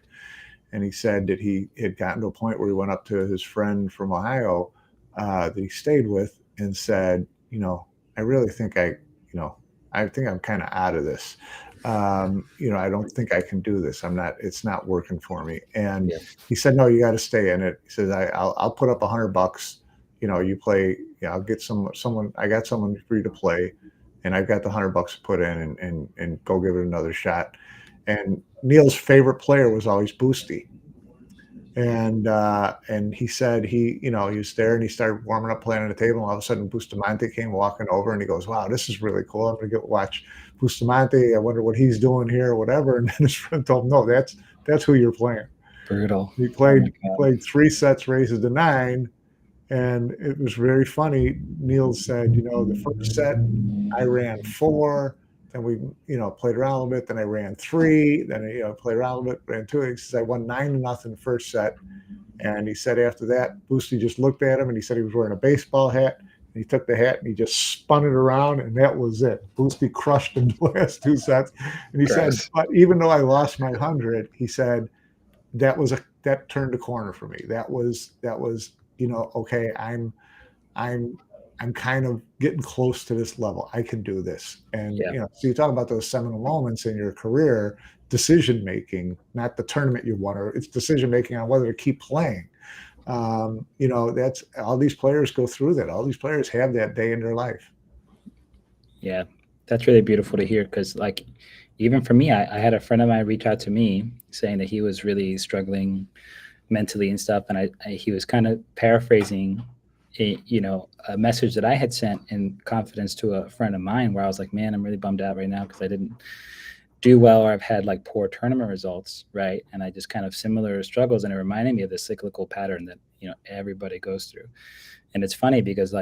Speaker 1: And he said that he had gotten to a point where he went up to his friend from Ohio that he stayed with and said, I really think I think I'm kind of out of this. I don't think I can do this. It's not working for me. And he said, no, you got to stay in it. He says, I'll put up $100. You play, I'll get someone, I got someone for you to play, and I've got the $100 to put in, and go give it another shot. And Niels' favorite player was always Boosty. And he said he was there, and he started warming up, playing on the table, and all of a sudden Bustamante came walking over, and he goes, wow, this is really cool. I'm going to go watch Bustamante. I wonder what he's doing here or whatever. And then his friend told him, no, that's who you're playing.
Speaker 3: Brutal.
Speaker 1: He played 3 sets, raises to 9. And it was very funny. Niels said, the first set I ran 4. Then we, played around a little bit. Then I ran 3. Then I, played around a little bit, ran 2. He says I won 9-0 the first set. And he said after that, Boosty just looked at him, and he said he was wearing a baseball hat. And he took the hat and he just spun it around, and that was it. Boosty crushed him the last 2 sets. And he said, but even though I lost my 100, he said that turned a corner for me. That was okay. I'm kind of getting close to this level. I can do this. And, so you talk about those seminal moments in your career, decision-making, not the tournament you won, or it's decision-making on whether to keep playing. That's all these players go through that. All these players have that day in their life.
Speaker 3: Yeah, that's really beautiful to hear. Cause even for me, I had a friend of mine reach out to me saying that he was really struggling mentally and stuff. And he was kind of paraphrasing a message that I had sent in confidence to a friend of mine, where I was like, man, I'm really bummed out right now because I didn't do well, or I've had poor tournament results, right? And I just kind of similar struggles, and it reminded me of the cyclical pattern that everybody goes through. And it's funny because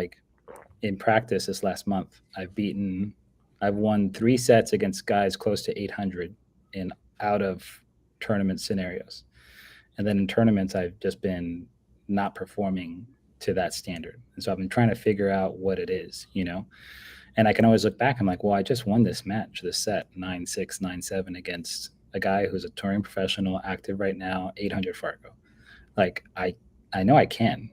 Speaker 3: in practice this last month, I've won 3 sets against guys close to 800 in out of tournament scenarios, and then in tournaments I've just been not performing to that standard. And so I've been trying to figure out what it is, and I can always look back. I'm like, well, I just won this set 9-6, 9-7 against a guy who's a touring professional, active right now, 800 Fargo. I know I can,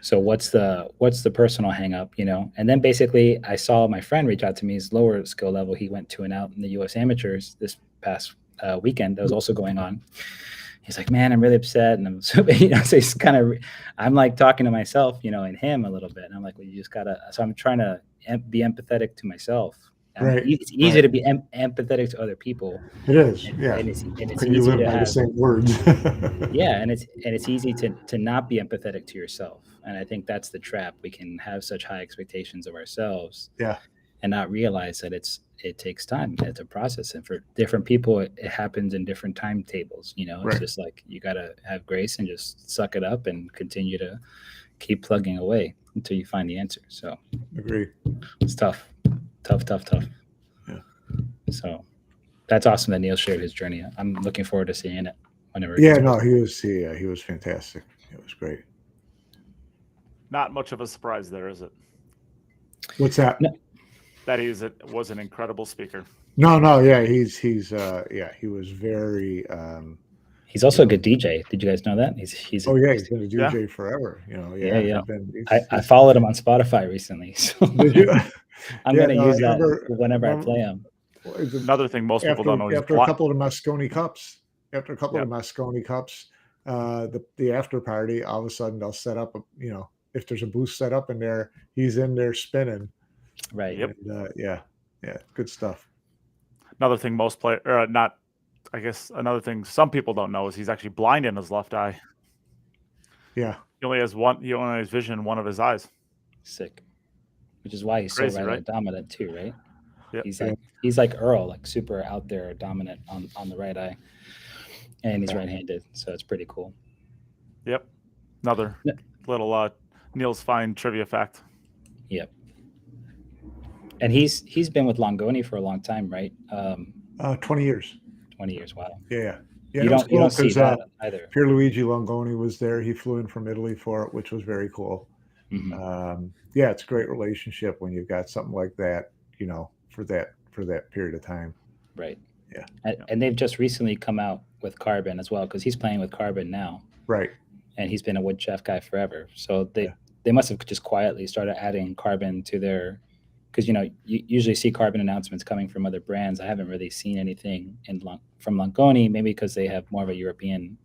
Speaker 3: so what's the personal hang up, And then basically I saw my friend reach out to me. His lower skill level, he went 2-0 in the US amateurs this past weekend that was also going on. He's like, man, I'm really upset. And I'm so it's kind of, I'm talking to myself, and him a little bit. And I'm like, well, you just gotta, so I'm trying to be empathetic to myself.
Speaker 1: Right.
Speaker 3: It's easier to be empathetic to other people.
Speaker 1: It is.
Speaker 3: And,
Speaker 1: yeah.
Speaker 3: And it's
Speaker 1: you live by the same words.
Speaker 3: Yeah. And it's easy to not be empathetic to yourself. And I think that's the trap. We can have such high expectations of ourselves.
Speaker 1: Yeah.
Speaker 3: And not realize that it takes time. It's a process, and for different people, it happens in different timetables. It's just you got to have grace and just suck it up and continue to keep plugging away until you find the answer. So,
Speaker 1: agree.
Speaker 3: It's tough.
Speaker 1: Yeah.
Speaker 3: So, that's awesome that Neil shared his journey. I'm looking forward to seeing it whenever.
Speaker 1: Yeah, no, he was fantastic. It was great.
Speaker 2: Not much of a surprise there, is it?
Speaker 1: What's that?
Speaker 2: No. That he was an incredible speaker.
Speaker 1: No, yeah, he was very.
Speaker 3: He's also a good DJ. Did you guys know that? He's
Speaker 1: he's been a DJ forever.
Speaker 3: Yeah. I followed him on Spotify recently. So
Speaker 1: did you?
Speaker 3: I'm going to use that whenever I play him.
Speaker 2: Another thing most people don't know is
Speaker 1: after a couple of the Mosconi Cups. After a couple of Mosconi Cups, the after party, all of a sudden they'll set up if there's a booth set up in there, he's in there spinning.
Speaker 3: Right.
Speaker 2: Yep.
Speaker 1: And, yeah, good stuff.
Speaker 2: Another thing most players, not I guess another thing some people don't know is he's actually blind in his left eye.
Speaker 1: Yeah.
Speaker 2: He only has vision in one of his eyes.
Speaker 3: Sick. Which is why he's
Speaker 2: Crazy,
Speaker 3: so right-handed
Speaker 2: right?
Speaker 3: dominant too, right?
Speaker 2: Yep.
Speaker 3: He's like Earl, like super out there dominant on the right eye. And he's right-handed, so it's pretty cool.
Speaker 2: Yep. Another little Niels Fine trivia fact.
Speaker 3: Yep. And he's been with Longoni for a long time, right?
Speaker 1: 20 years.
Speaker 3: 20 years. Wow.
Speaker 1: Yeah.
Speaker 3: You don't see that either.
Speaker 1: Pierluigi Longoni was there. He flew in from Italy for it, which was very cool.
Speaker 3: Mm-hmm.
Speaker 1: Yeah, it's a great relationship when you've got something like that, for that period of time.
Speaker 3: Right.
Speaker 1: Yeah.
Speaker 3: And they've just recently come out with Carbon as well, because he's playing with Carbon now.
Speaker 1: Right.
Speaker 3: And he's been a wood chef guy forever. So they must have just quietly started adding Carbon to their, because you usually see Carbon announcements coming from other brands. I haven't really seen anything from Longoni, maybe because they have more of a European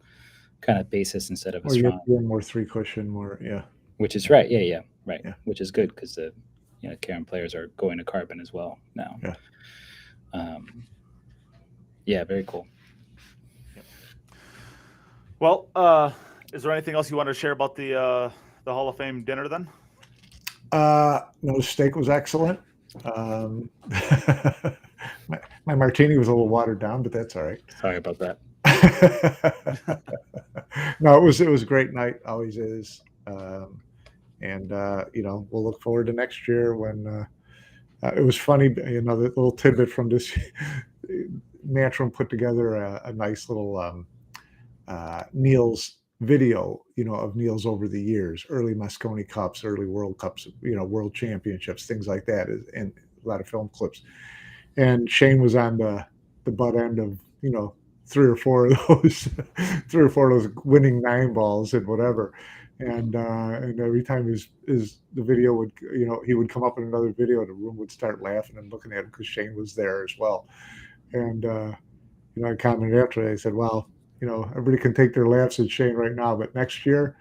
Speaker 3: kind of basis instead of a strong.
Speaker 1: More 3-cushion, more, yeah.
Speaker 3: Which is right. Yeah. Right.
Speaker 1: Yeah.
Speaker 3: Which is good because the Karen players are going to Carbon as well now.
Speaker 1: Yeah.
Speaker 3: Yeah, very cool.
Speaker 2: Well, is there anything else you want to share about the Hall of Fame dinner then?
Speaker 1: No, the steak was excellent. My martini was a little watered down, but that's all right.
Speaker 3: Sorry about that.
Speaker 1: No, it was a great night. Always is. And we'll look forward to next year when it was funny. The little tidbit from this. Natrum put together a nice little Niels video, of Niels over the years, early Mosconi Cups, early World Cups, World Championships, things like that, and a lot of film clips. And Shane was on the butt end of, 3 or 4 of those winning 9 balls and whatever. And every time the video would, he would come up in another video, the room would start laughing and looking at him because Shane was there as well. And, I commented after that, I said, well, everybody can take their laughs at Shane right now, but next year,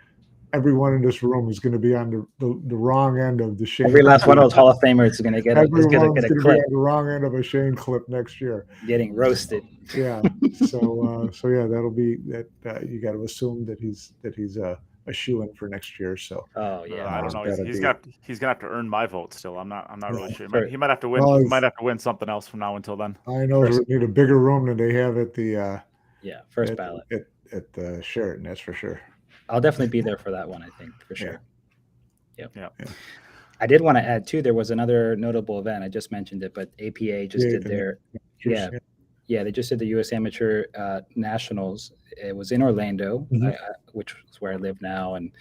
Speaker 1: everyone in this room is going to be on the wrong end of the Shane.
Speaker 3: Every last one of those Hall of Famers is going to get a
Speaker 1: clip.
Speaker 3: Be
Speaker 1: on the wrong end of a Shane clip next year.
Speaker 3: Getting roasted.
Speaker 1: Yeah. So yeah, that'll be that. You got to assume that he's a shoo-in for next year. So.
Speaker 3: Oh yeah.
Speaker 2: I don't know. He's gonna have to earn my vote still. I'm not really sure. He might have to win.
Speaker 1: Well,
Speaker 2: he might have to win something else from now until then.
Speaker 1: I know we need a bigger room than they have at the.
Speaker 3: First ballot
Speaker 1: at the Sheraton. That's for sure.
Speaker 3: I'll definitely be there for that one. I think for sure.
Speaker 1: Yeah.
Speaker 3: I did want to add too. There was another notable event. I just mentioned it, but APA just did their. Yeah, they just did the U.S. Amateur Nationals. It was in Orlando, which is where I live now. And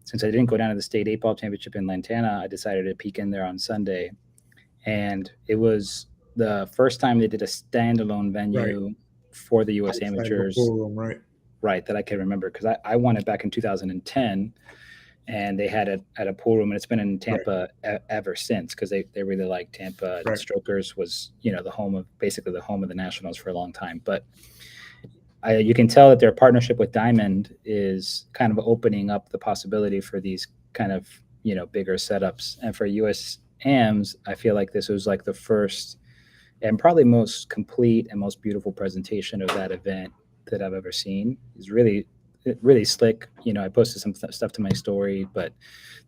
Speaker 3: since I didn't go down to the state 8-ball championship in Lantana, I decided to peek in there on Sunday. And it was the first time they did a standalone venue for the U.S. Amateurs. Right, that I can remember, because I won it back in 2010. And they had it at a pool room, and it's been in Tampa ever since, because they really like Tampa.
Speaker 1: Right.
Speaker 3: Strokers was, the home of the Nationals for a long time. But you can tell that their partnership with Diamond is kind of opening up the possibility for these kind of, bigger setups. And for US AMs, I feel like this was like the first and probably most complete and most beautiful presentation of that event that I've ever seen. It's really slick. I posted some stuff to my story, but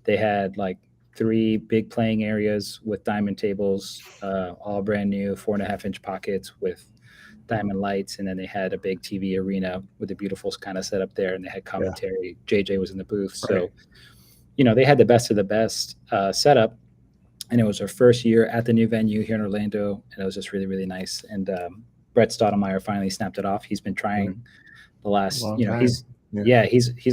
Speaker 3: they had like 3 big playing areas with diamond tables, all brand new, 4.5-inch pockets with diamond lights. And then they had a big TV arena with a beautiful kind of setup there. And they had commentary. JJ was in the booth. So, they had the best of the best setup. And it was our first year at the new venue here in Orlando. And it was just really, really nice. And Brett Stoudemire finally snapped it off. He's been trying the last, he's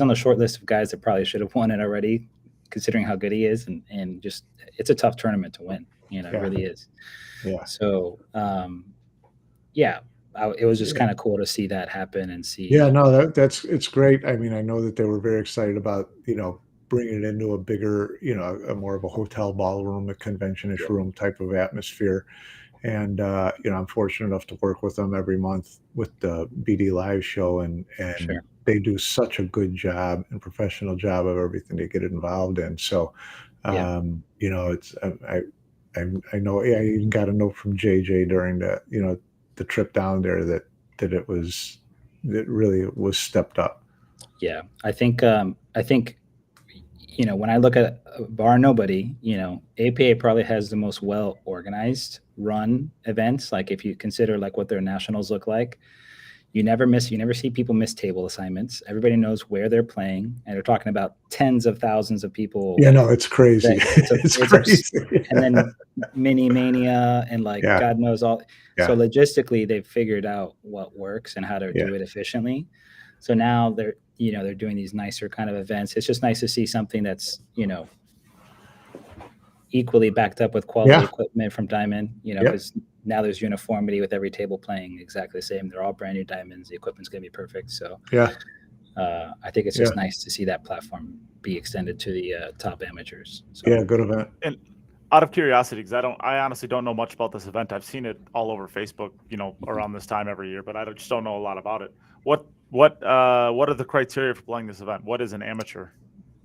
Speaker 3: on the short list of guys that probably should have won it already, considering how good he is. And just, it's a tough tournament to win. It really is.
Speaker 1: Yeah.
Speaker 3: So, it was just kind of cool to see that happen and see.
Speaker 1: Yeah, no, it's great. I mean, I know that they were very excited about, bringing it into a bigger, a more of a hotel ballroom, a convention-ish room type of atmosphere. And, I'm fortunate enough to work with them every month with the BD Live show, and they do such a good job and professional job of everything they get involved in. So, it's, I know, I even got a note from JJ during the trip down there that, that really was stepped up.
Speaker 3: Yeah, I think when I look at bar nobody, APA probably has the most well organized run events. Like if you consider like what their nationals look like, you never see people miss table assignments. Everybody knows where they're playing, and they're talking about tens of thousands of people.
Speaker 1: Yeah, no, it's crazy. It's crazy.
Speaker 3: And then mini mania and like
Speaker 1: Yeah.
Speaker 3: God knows all.
Speaker 1: Yeah.
Speaker 3: So logistically, they've figured out what works and how to do it efficiently. So now they're doing these nicer kind of events. It's just nice to see something that's equally backed up with quality equipment from Diamond. Because now there's uniformity with every table playing exactly the same. They're all brand new diamonds. The equipment's gonna be perfect. So I think it's just nice to see that platform be extended to the top amateurs. So.
Speaker 1: Yeah, good event.
Speaker 2: And out of curiosity, because I honestly don't know much about this event. I've seen it all over Facebook, around this time every year, but I just don't know a lot about it. What are the criteria for playing this event? What is an amateur?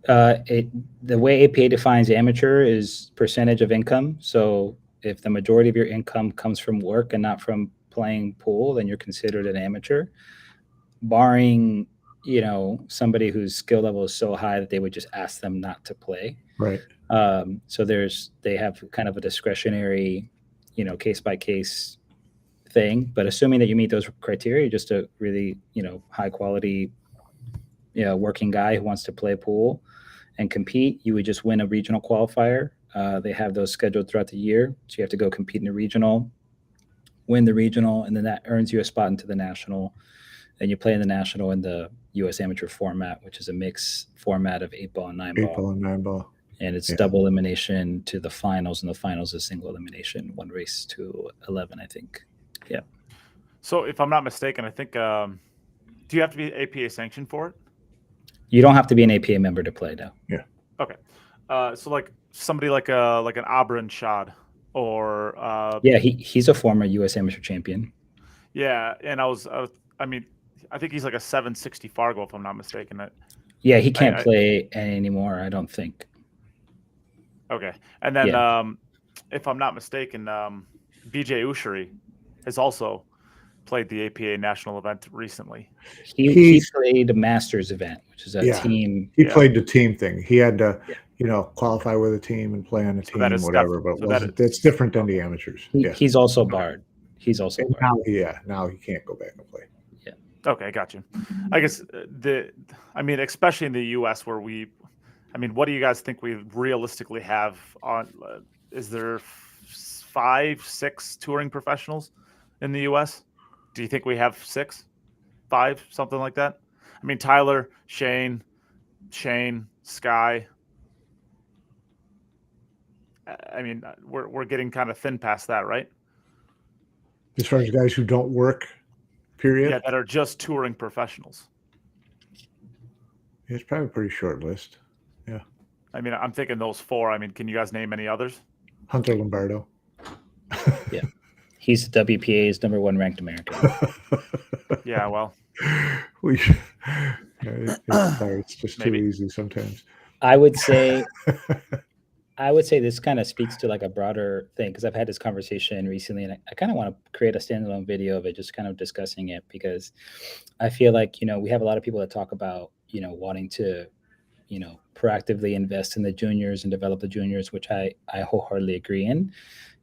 Speaker 3: The way APA defines amateur is percentage of income. So if the majority of your income comes from work and not from playing pool, then you're considered an amateur. Barring, somebody whose skill level is so high that they would just ask them not to play.
Speaker 1: Right.
Speaker 3: So they have kind of a discretionary, case by case thing. But assuming that you meet those criteria, you're just a really, high quality, working guy who wants to play pool and compete, you would just win a regional qualifier. They have those scheduled throughout the year. So you have to go compete in a regional, win the regional, and then that earns you a spot into the national. And you play in the national in the U.S. amateur format, which is a mix format of 8-ball and 9-ball.
Speaker 1: 8-ball and 9-ball.
Speaker 3: And it's double elimination to the finals, and the finals is single elimination, 1 race to 11, I think. Yeah.
Speaker 2: So if I'm not mistaken, I think, do you have to be APA sanctioned for it?
Speaker 3: You don't have to be an APA member to play, though.
Speaker 1: Yeah.
Speaker 2: Okay. So like somebody like an Abram Shad or
Speaker 3: he's a former U.S. amateur champion.
Speaker 2: Yeah, and I think he's like a 760 Fargo, if I'm not mistaken.
Speaker 3: Yeah, he can't play anymore, I don't think.
Speaker 2: Okay. And then if I'm not mistaken, BJ Ushery has also played the APA national event recently.
Speaker 3: He played a Masters event, which is a team.
Speaker 1: He played the team thing. He had to, qualify with a team and play on a team, whatever. But that's different than the amateurs.
Speaker 3: He's also barred. He's also barred.
Speaker 1: Now he can't go back and play.
Speaker 3: Yeah.
Speaker 2: Okay, got you. I guess especially in the U.S. where what do you guys think we realistically have on? Is there 5, 6 touring professionals in the U.S.? Do you think we have 6, 5, something like that? Tyler, Shane, Sky. We're getting kind of thin past that, right?
Speaker 1: As far as guys who don't work, period?
Speaker 2: Yeah, that are just touring professionals.
Speaker 1: It's probably a pretty short list. Yeah.
Speaker 2: I'm thinking those 4. Can you guys name any others?
Speaker 1: Hunter Lombardo.
Speaker 3: Yeah. He's WPA's #1 ranked American.
Speaker 2: Yeah, well.
Speaker 1: It's just too easy sometimes.
Speaker 3: I would say this kind of speaks to like a broader thing, because I've had this conversation recently, and I kind of want to create a standalone video of it, just kind of discussing it, because I feel like, we have a lot of people that talk about, wanting to, proactively invest in the juniors and develop the juniors, which I wholeheartedly agree in.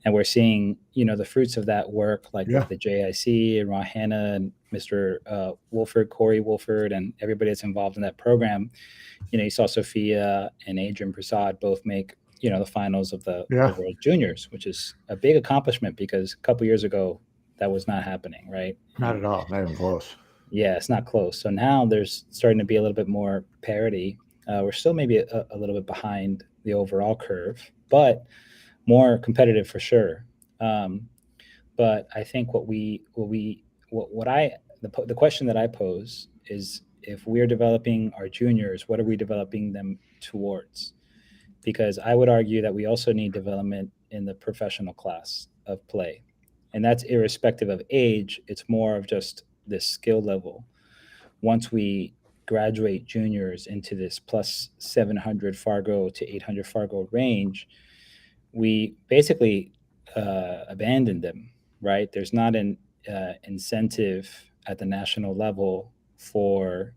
Speaker 3: And we're seeing, the fruits of that work, like with the JIC and Ron Hanna and Mr. Corey Wolford, and everybody that's involved in that program. You saw Sophia and Adrian Prasad both make, the finals of the World Juniors, which is a big accomplishment, because a couple years ago that was not happening, right?
Speaker 1: Not at all. Not even close.
Speaker 3: Yeah, it's not close. So now there's starting to be a little bit more parity. We're still maybe a little bit behind the overall curve, but more competitive for sure. But I think the question that I pose is, if we're developing our juniors, what are we developing them towards? Because I would argue that we also need development in the professional class of play. And that's irrespective of age. It's more of just this skill level. Once we graduate juniors into this plus 700 Fargo to 800 Fargo range, we basically abandon them, right? There's not an incentive at the national level for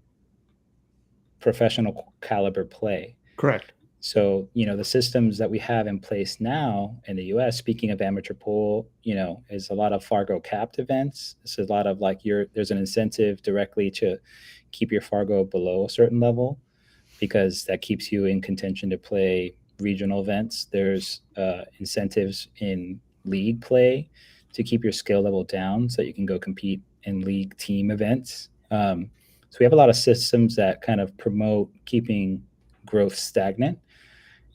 Speaker 3: professional caliber play.
Speaker 1: Correct.
Speaker 3: So, the systems that we have in place now in the US, speaking of amateur pool, is a lot of Fargo capped events. It's a lot of there's an incentive directly to keep your Fargo below a certain level, because that keeps you in contention to play regional events. There's incentives in league play to keep your skill level down so that you can go compete in league team events. So we have a lot of systems that kind of promote keeping growth stagnant,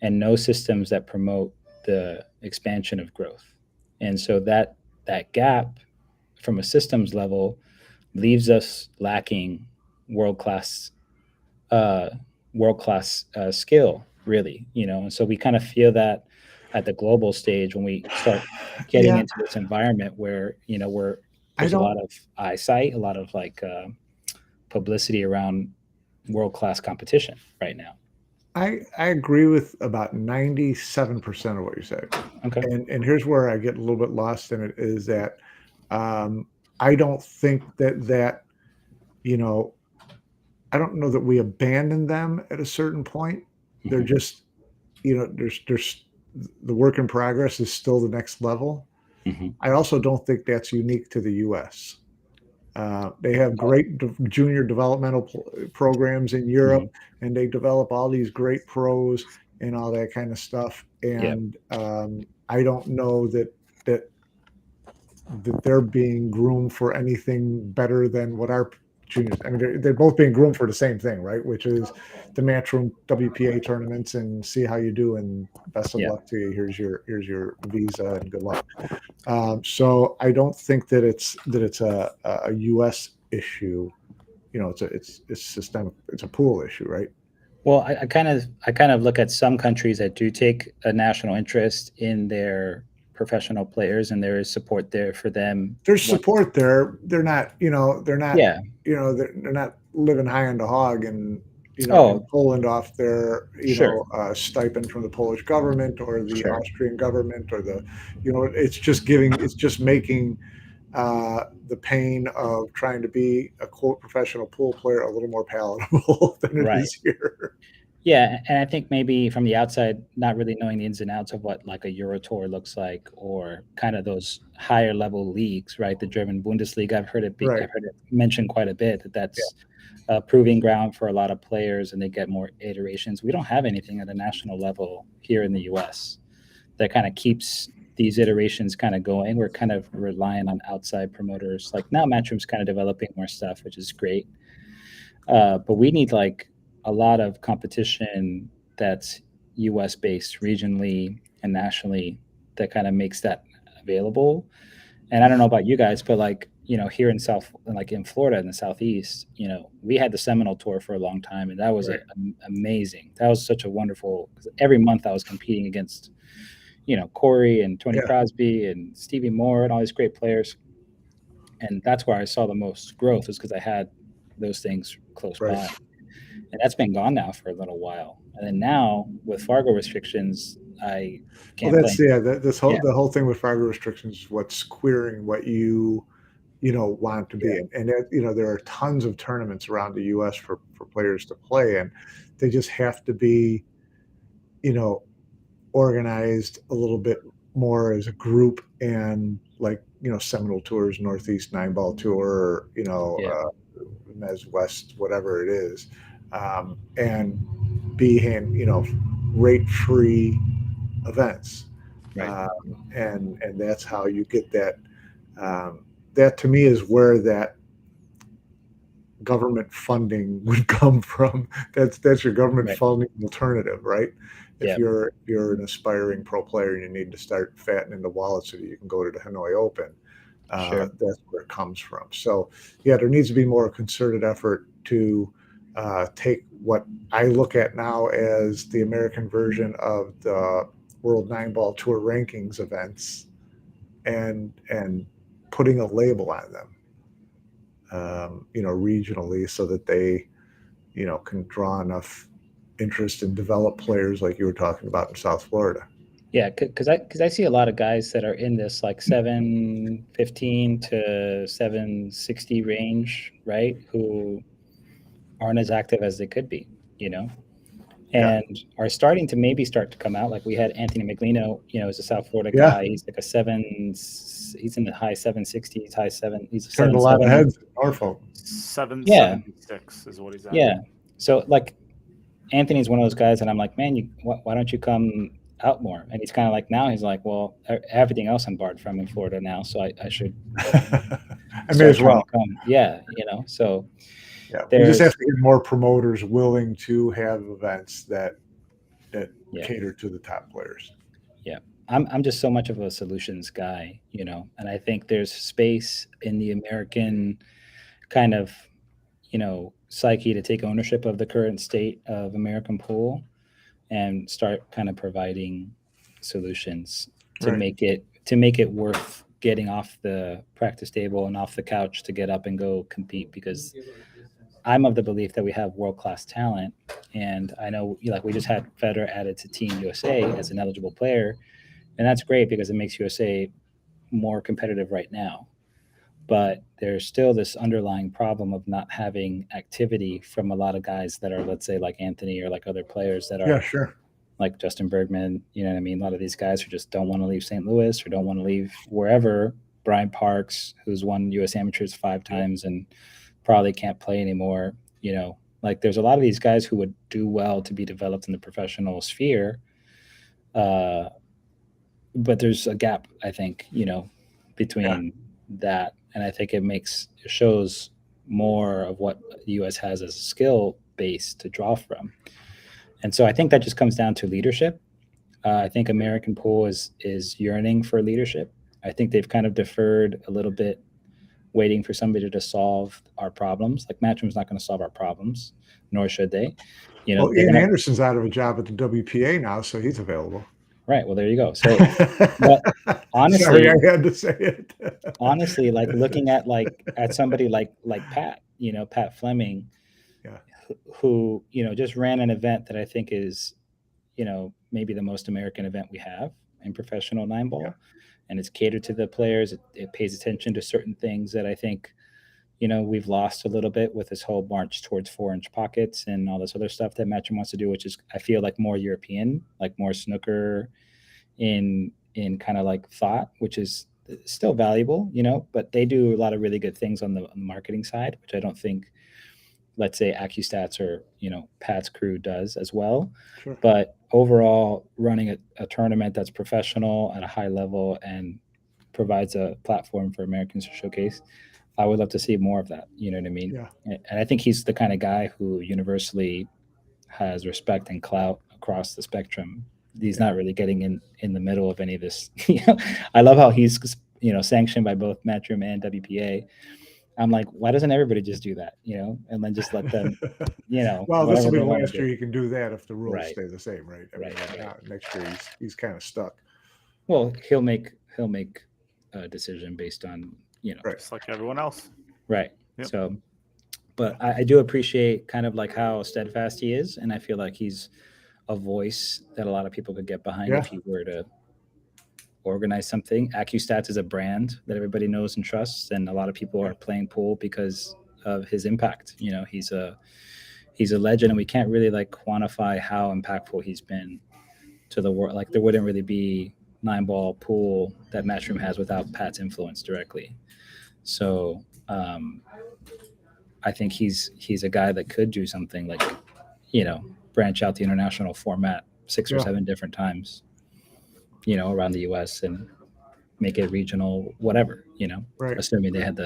Speaker 3: and no systems that promote the expansion of growth. And so that gap from a systems level leaves us lacking world-class skill, really. And so we kind of feel that at the global stage when we start getting into this environment where there's a lot of eyesight, a lot of publicity around world-class competition right now.
Speaker 1: I agree with about 97% of what you said.
Speaker 3: Okay.
Speaker 1: And here's where I get a little bit lost in it, is that I don't think that I don't know that we abandon them at a certain point. They're just, there's the work in progress is still the next level. I also don't think that's unique to the U.S. They have great junior developmental programs in Europe, and they develop all these great pros and all that kind of stuff. And I don't know that they're being groomed for anything better than what our juniors. I mean, they're both being groomed for the same thing, right? Which is the Matchroom WPA tournaments, and see how you do, and best of luck to you. Here's your visa, and good luck. So I don't think that it's a U.S. issue. It's systemic. It's a pool issue, right?
Speaker 3: Well, I kind of look at some countries that do take a national interest in their professional players, and there is support there for them.
Speaker 1: There's support there. They're not, they're not living high on the hog and Poland off their stipend from the Polish government or the Austrian government or the it's just making the pain of trying to be a quote professional pool player a little more palatable than it is here.
Speaker 3: Yeah, and I think maybe from the outside, not really knowing the ins and outs of what like a Euro Tour looks like, or kind of those higher level leagues, right? The German Bundesliga, I've heard it mentioned quite a bit that's a proving ground for a lot of players, and they get more iterations. We don't have anything at a national level here in the U.S. that kind of keeps these iterations kind of going. We're kind of relying on outside promoters. Like now, Matchroom's kind of developing more stuff, which is great. But we need a lot of competition that's U.S. based regionally and nationally that kind of makes that available. And I don't know about you guys, but here in in Florida in the Southeast, we had the Seminole Tour for a long time, and that was amazing. That was such a wonderful, every month I was competing against, Corey and Tony Crosby and Stevie Moore and all these great players. And that's where I saw the most growth, was because I had those things close by. And that's been gone now for a little while. And then now with Fargo restrictions, I can't play.
Speaker 1: The whole thing with Fargo restrictions is what's queering what you want to be. And there are tons of tournaments around the U.S. for players to play, and they just have to be, organized a little bit more as a group, and Seminole Tours, Northeast 9-Ball Tour, Mez West, whatever it is. And be rate-free events, and that's how you get that. That to me is where that government funding would come from. That's your government funding alternative, right? If you're an aspiring pro player and you need to start fattening the wallet so that you can go to the Hanoi Open, that's where it comes from. So there needs to be more concerted effort to take what I look at now as the American version of the World 9-Ball Tour rankings events, and putting a label on them, regionally, so that they, can draw enough interest and develop players like you were talking about in South Florida.
Speaker 3: Yeah, because I see a lot of guys that are in this like 715 to 760 range, right? Who aren't as active as they could be,
Speaker 1: Yeah.
Speaker 3: and are starting to maybe start to come out. Like we had Anthony Miglino, is a South Florida
Speaker 1: Yeah.
Speaker 3: guy. He's like he's in the high 760s, he's a
Speaker 1: Turned a
Speaker 3: 7
Speaker 1: lot of
Speaker 3: 7.
Speaker 1: heads in Norfolk.
Speaker 2: 776 is what he's at.
Speaker 3: Yeah. So like Anthony's one of those guys that I'm like, man, why don't you come out more? And he's kind of like, now he's like, well, everything else I'm barred from in Florida now, so I should
Speaker 1: I may
Speaker 3: start
Speaker 1: as
Speaker 3: trying
Speaker 1: well.
Speaker 3: to come. Yeah, so
Speaker 1: Yeah, we just
Speaker 3: there's
Speaker 1: have to get more promoters willing to have events that
Speaker 3: yeah.
Speaker 1: cater to the top players.
Speaker 3: Yeah. I'm just so much of a solutions guy, and I think there's space in the American kind of, psyche to take ownership of the current state of American pool and start kind of providing solutions to
Speaker 1: Right.
Speaker 3: make it worth getting off the practice table and off the couch to get up and go compete, because I'm of the belief that we have world-class talent. And I know, like, we just had Federer added to Team USA as an eligible player, and that's great because it makes USA more competitive right now. But there's still this underlying problem of not having activity from a lot of guys that are, let's say, like Anthony or like other players that are
Speaker 1: Yeah, sure.
Speaker 3: like Justin Bergman. You know what I mean? A lot of these guys who just don't want to leave St. Louis or don't want to leave wherever. Brian Parks, who's won U.S. Amateurs 5 times and probably can't play anymore. Like there's a lot of these guys who would do well to be developed in the professional sphere. But there's a gap, I think, between that. And I think it shows more of what the U.S. has as a skill base to draw from. And so I think that just comes down to leadership. I think American pool is yearning for leadership. I think they've kind of deferred a little bit, waiting for somebody to solve our problems. Like Matchroom's not going to solve our problems, nor should they.
Speaker 1: Well, Ian Anderson's out of a job at the WPA now, so he's available.
Speaker 3: Right. Well, there you go. So, but honestly,
Speaker 1: sorry, I had to say it.
Speaker 3: Honestly, like looking at somebody like Pat, Pat Fleming,
Speaker 1: yeah,
Speaker 3: who just ran an event that I think is, maybe the most American event we have in professional 9-ball,
Speaker 1: yeah.
Speaker 3: And it's catered to the players. It pays attention to certain things that I think, we've lost a little bit with this whole march towards 4-inch pockets and all this other stuff that Matchroom wants to do, which is, I feel like, more European, like more snooker in kind of like thought, which is still valuable, but they do a lot of really good things on the marketing side, which I don't think, let's say, AccuStats or, Pat's crew does as well.
Speaker 1: Sure.
Speaker 3: But overall, running a tournament that's professional at a high level and provides a platform for Americans to showcase, I would love to see more of that. You know what I mean?
Speaker 1: Yeah.
Speaker 3: And I think he's the kind of guy who universally has respect and clout across the spectrum. He's not really getting in the middle of any of this. I love how he's, sanctioned by both Matchroom and WPA. I'm like, why doesn't everybody just do that? And then just let them,
Speaker 1: well, this will be the last year you can do that if the rules stay the same, right?
Speaker 3: Right.
Speaker 1: Next year he's kind of stuck.
Speaker 3: Well, he'll make a decision based on,
Speaker 2: just like everyone else.
Speaker 3: Right.
Speaker 2: Yep.
Speaker 3: So, but I do appreciate kind of like how steadfast he is. And I feel like he's a voice that a lot of people could get behind if he were to organize something. AccuStats is a brand that everybody knows and trusts. And a lot of people are playing pool because of his impact. He's a legend, and we can't really like quantify how impactful he's been to the world. Like there wouldn't really be 9-ball pool that Matchroom has without Pat's influence directly. So I think he's a guy that could do something like, branch out the international format 6 or 7 different times, around the US and make it regional, whatever, assuming they had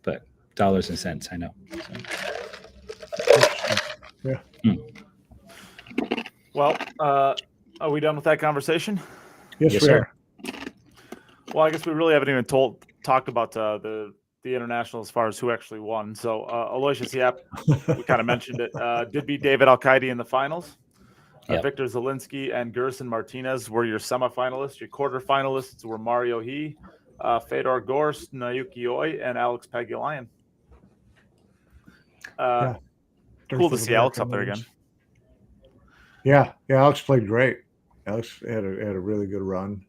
Speaker 3: but dollars and cents, I know.
Speaker 1: So. Yeah.
Speaker 2: Well, are we done with that conversation?
Speaker 1: Yes, we are.
Speaker 2: Well, I guess we really haven't even talked about the international as far as who actually won. So Aloysius Yapp, we kind of mentioned it, did beat David Al-Qaidi in the finals. Victor Zelinsky and Gerson Martinez were your semifinalists. Your quarterfinalists were Mario He, Fedor Gorst, Naoki Oi, and Alex Pagulayan. Cool to see Alex up there again.
Speaker 1: Yeah, Alex played great. Alex had a really good run.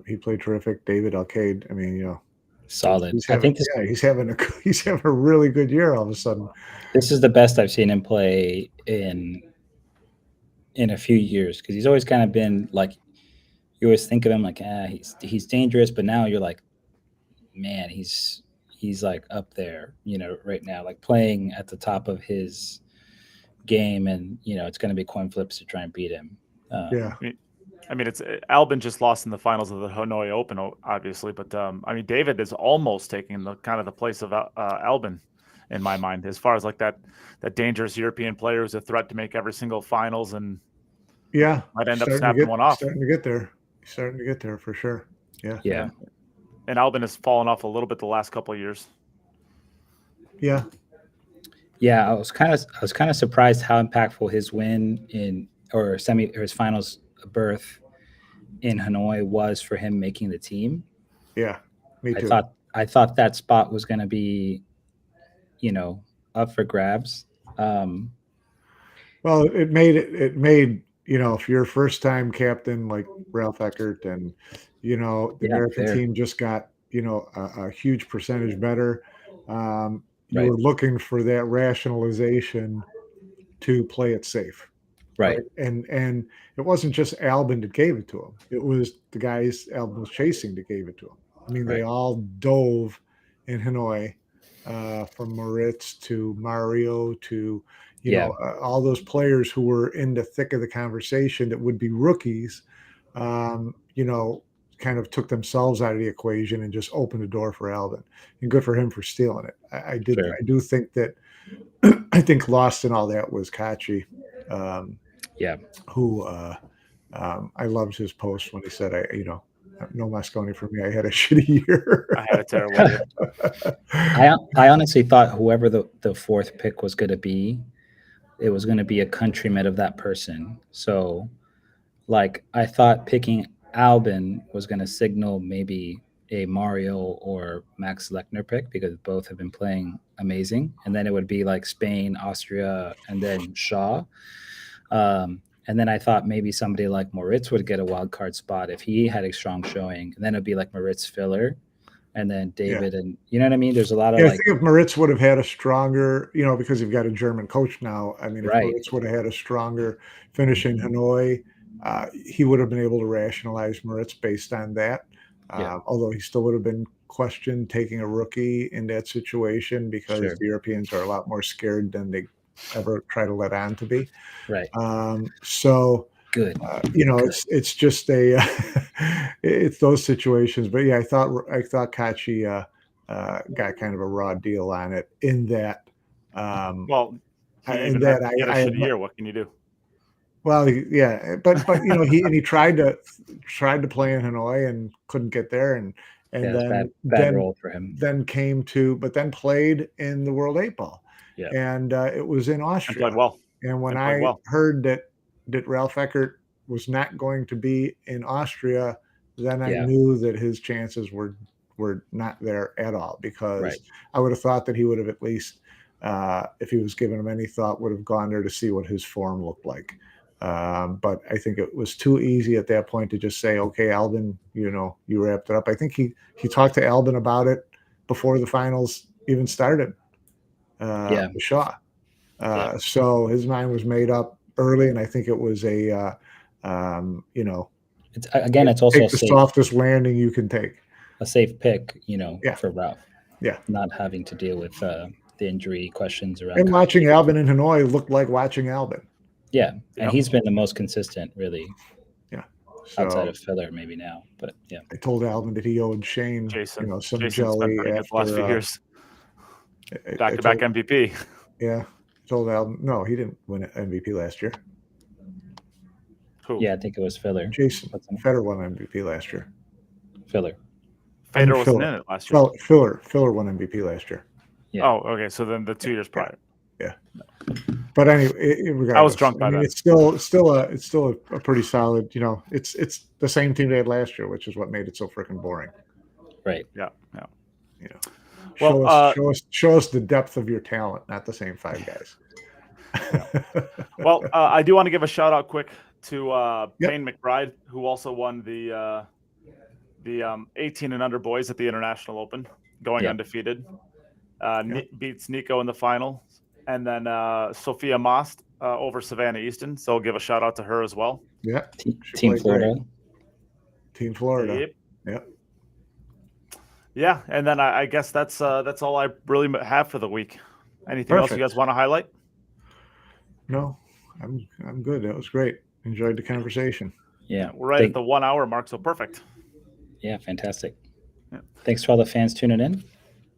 Speaker 1: He played terrific. David Alcade, I mean,
Speaker 3: Solid.
Speaker 1: he's
Speaker 3: I
Speaker 1: having
Speaker 3: think this
Speaker 1: he's having a really good year all of a sudden.
Speaker 3: this is the best I've seen him play in a few years, because he's always kind of been like, you always think of him like, he's dangerous, but now you're like, man, he's like up there, right now, like playing at the top of his game, and it's going to be coin flips to try and beat him.
Speaker 1: Yeah.
Speaker 2: I mean, it's Albin just lost in the finals of the Hanoi Open, obviously, but I mean, David is almost taking the kind of the place of Albin in my mind, as far as like that dangerous European player who's a threat to make every single finals and
Speaker 1: Yeah,
Speaker 2: might end up snapping one off.
Speaker 1: Starting to get there. Starting to get there for sure.
Speaker 3: Yeah.
Speaker 2: And Albin has fallen off a little bit the last couple of years.
Speaker 1: Yeah.
Speaker 3: Yeah, I was kind of surprised how impactful his win or his finals berth in Hanoi was for him making the team.
Speaker 1: Yeah, me too.
Speaker 3: I thought that spot was going to be, up for grabs.
Speaker 1: Well, it made if you're a first time captain like Ralph Eckert, and the American team just got a huge percentage better. You were looking for that rationalization to play it safe.
Speaker 3: Right.
Speaker 1: And it wasn't just Albin that gave it to him. It was the guys Albin was chasing that gave it to him. I mean, they all dove in Hanoi, from Moritz to Mario to, all those players who were in the thick of the conversation that would be rookies, kind of took themselves out of the equation and just opened the door for Albin. And good for him for stealing it. I do think that I think lost in all that was Kachi. Who I loved his post when he said, no Mosconi for me. I had a shitty year.
Speaker 2: I had a terrible year.
Speaker 3: I honestly thought whoever the fourth pick was going to be, it was going to be a countryman of that person. So, like, I thought picking Albin was going to signal maybe a Mario or Max Lechner pick, because both have been playing amazing. And then it would be like Spain, Austria, and then Shaw. And then I thought maybe somebody like Moritz would get a wild card spot if he had a strong showing. And then it'd be like Moritz Filler, and then David, and you know what I mean? There's a lot of
Speaker 1: I think if Moritz would have had a stronger, because you've got a German coach now. I mean, if Moritz would have had a stronger finish in Hanoi, he would have been able to rationalize Moritz based on that. Although he still would have been questioned taking a rookie in that situation, because the Europeans are a lot more scared than they ever try to let on to be.
Speaker 3: Right.
Speaker 1: So
Speaker 3: good.
Speaker 1: It's just it's those situations. But yeah, I thought Kachi got kind of a raw deal on it in that.
Speaker 2: Well,
Speaker 1: he
Speaker 2: had a shitty year. What can you do?
Speaker 1: Well, yeah, but he tried to play in Hanoi and couldn't get there, and then
Speaker 3: bad role for him.
Speaker 1: Then then played in the World 8 Ball.
Speaker 3: Yeah.
Speaker 1: And it was in Austria.
Speaker 2: And played well.
Speaker 1: And when I heard that Ralph Eckert was not going to be in Austria, then I knew that his chances were not there at all, because I would have thought that he would have at least, if he was given him any thought, would have gone there to see what his form looked like. But I think it was too easy at that point to just say, okay, Albin, you wrapped it up. I think he talked to Albin about it before the finals even started. Shaw. So his mind was made up early, and I think it was it's
Speaker 3: also
Speaker 1: the softest landing you can take.
Speaker 3: A safe pick, for Ralph.
Speaker 1: Yeah.
Speaker 3: Not having to deal with the injury questions around.
Speaker 1: And watching Albin in Hanoi looked like watching Albin.
Speaker 3: Yeah. And he's been the most consistent, really.
Speaker 1: Yeah.
Speaker 3: Outside of Filler, maybe now. But yeah.
Speaker 1: I told Albin that he owed Shane, some
Speaker 2: Jason's
Speaker 1: jelly after
Speaker 2: the last few years. Back-to-back MVP.
Speaker 1: Yeah. I told Albin, no, he didn't win an MVP last year.
Speaker 2: Who?
Speaker 3: Yeah, I think it was Filler.
Speaker 1: Jason Federer won MVP last year.
Speaker 3: Filler.
Speaker 2: Federer wasn't in it last year.
Speaker 1: Filler won MVP last year.
Speaker 3: Yeah.
Speaker 2: Oh, okay. So then the 2 years prior.
Speaker 1: Yeah. But anyway,
Speaker 2: I was drunk by then.
Speaker 1: It's still a pretty solid. It's the same team they had last year, which is what made it so freaking boring.
Speaker 3: Right.
Speaker 2: Yeah.
Speaker 1: Well, show us the depth of your talent, not the same five guys.
Speaker 2: Well, I do want to give a shout out quick to
Speaker 1: Yep.
Speaker 2: Payne McBride, who also won the 18 and under boys at the International Open, going
Speaker 3: Yep.
Speaker 2: undefeated.
Speaker 1: Yep.
Speaker 2: Beats Nico in the final. And then Sophia Most over Savannah Easton. So I'll give a shout out to her as well.
Speaker 1: Yeah. She
Speaker 3: Team
Speaker 1: played
Speaker 3: Florida.
Speaker 1: great. Team Florida.
Speaker 2: Yep.
Speaker 1: Yep.
Speaker 2: Yeah, and then I guess that's all I really have for the week. Anything else you
Speaker 1: Perfect.
Speaker 2: guys want to highlight?
Speaker 1: No, I'm good. That was great. Enjoyed the conversation.
Speaker 3: Yeah.
Speaker 2: We're right at the 1 hour mark, so perfect.
Speaker 3: Yeah, fantastic.
Speaker 2: Yeah.
Speaker 3: Thanks to all the fans tuning in.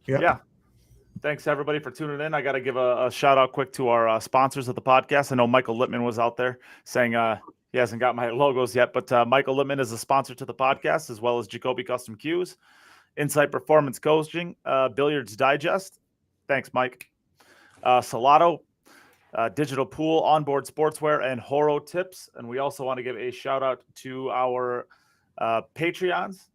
Speaker 1: Yep.
Speaker 2: Yeah. Thanks everybody for tuning in. I got to give a shout out quick to our sponsors of the podcast. I know Michael Littman was out there saying he hasn't got my logos yet, but Michael Littman is a sponsor to the podcast, as well as Jacoby Custom Cues, Insight Performance Coaching, Billiards Digest. Thanks, Mike. Salado, Digital Pool, Onboard Sportswear, and Horo Tips. And we also want to give a shout out to our Patreons.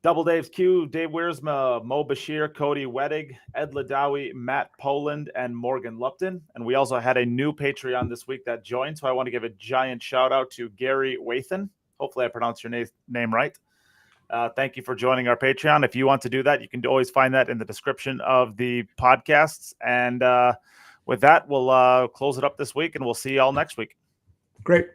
Speaker 2: Double Dave's Q, Dave Wiersma, Mo Bashir, Cody Wedig, Ed Ladawi, Matt Poland, and Morgan Lupton. And we also had a new Patreon this week that joined. So I want to give a giant shout out to Gary Wathan. Hopefully I pronounced your name right. Thank you for joining our Patreon. If you want to do that, you can always find that in the description of the podcasts. And with that, we'll close it up this week, and we'll see you all next week.
Speaker 1: Great.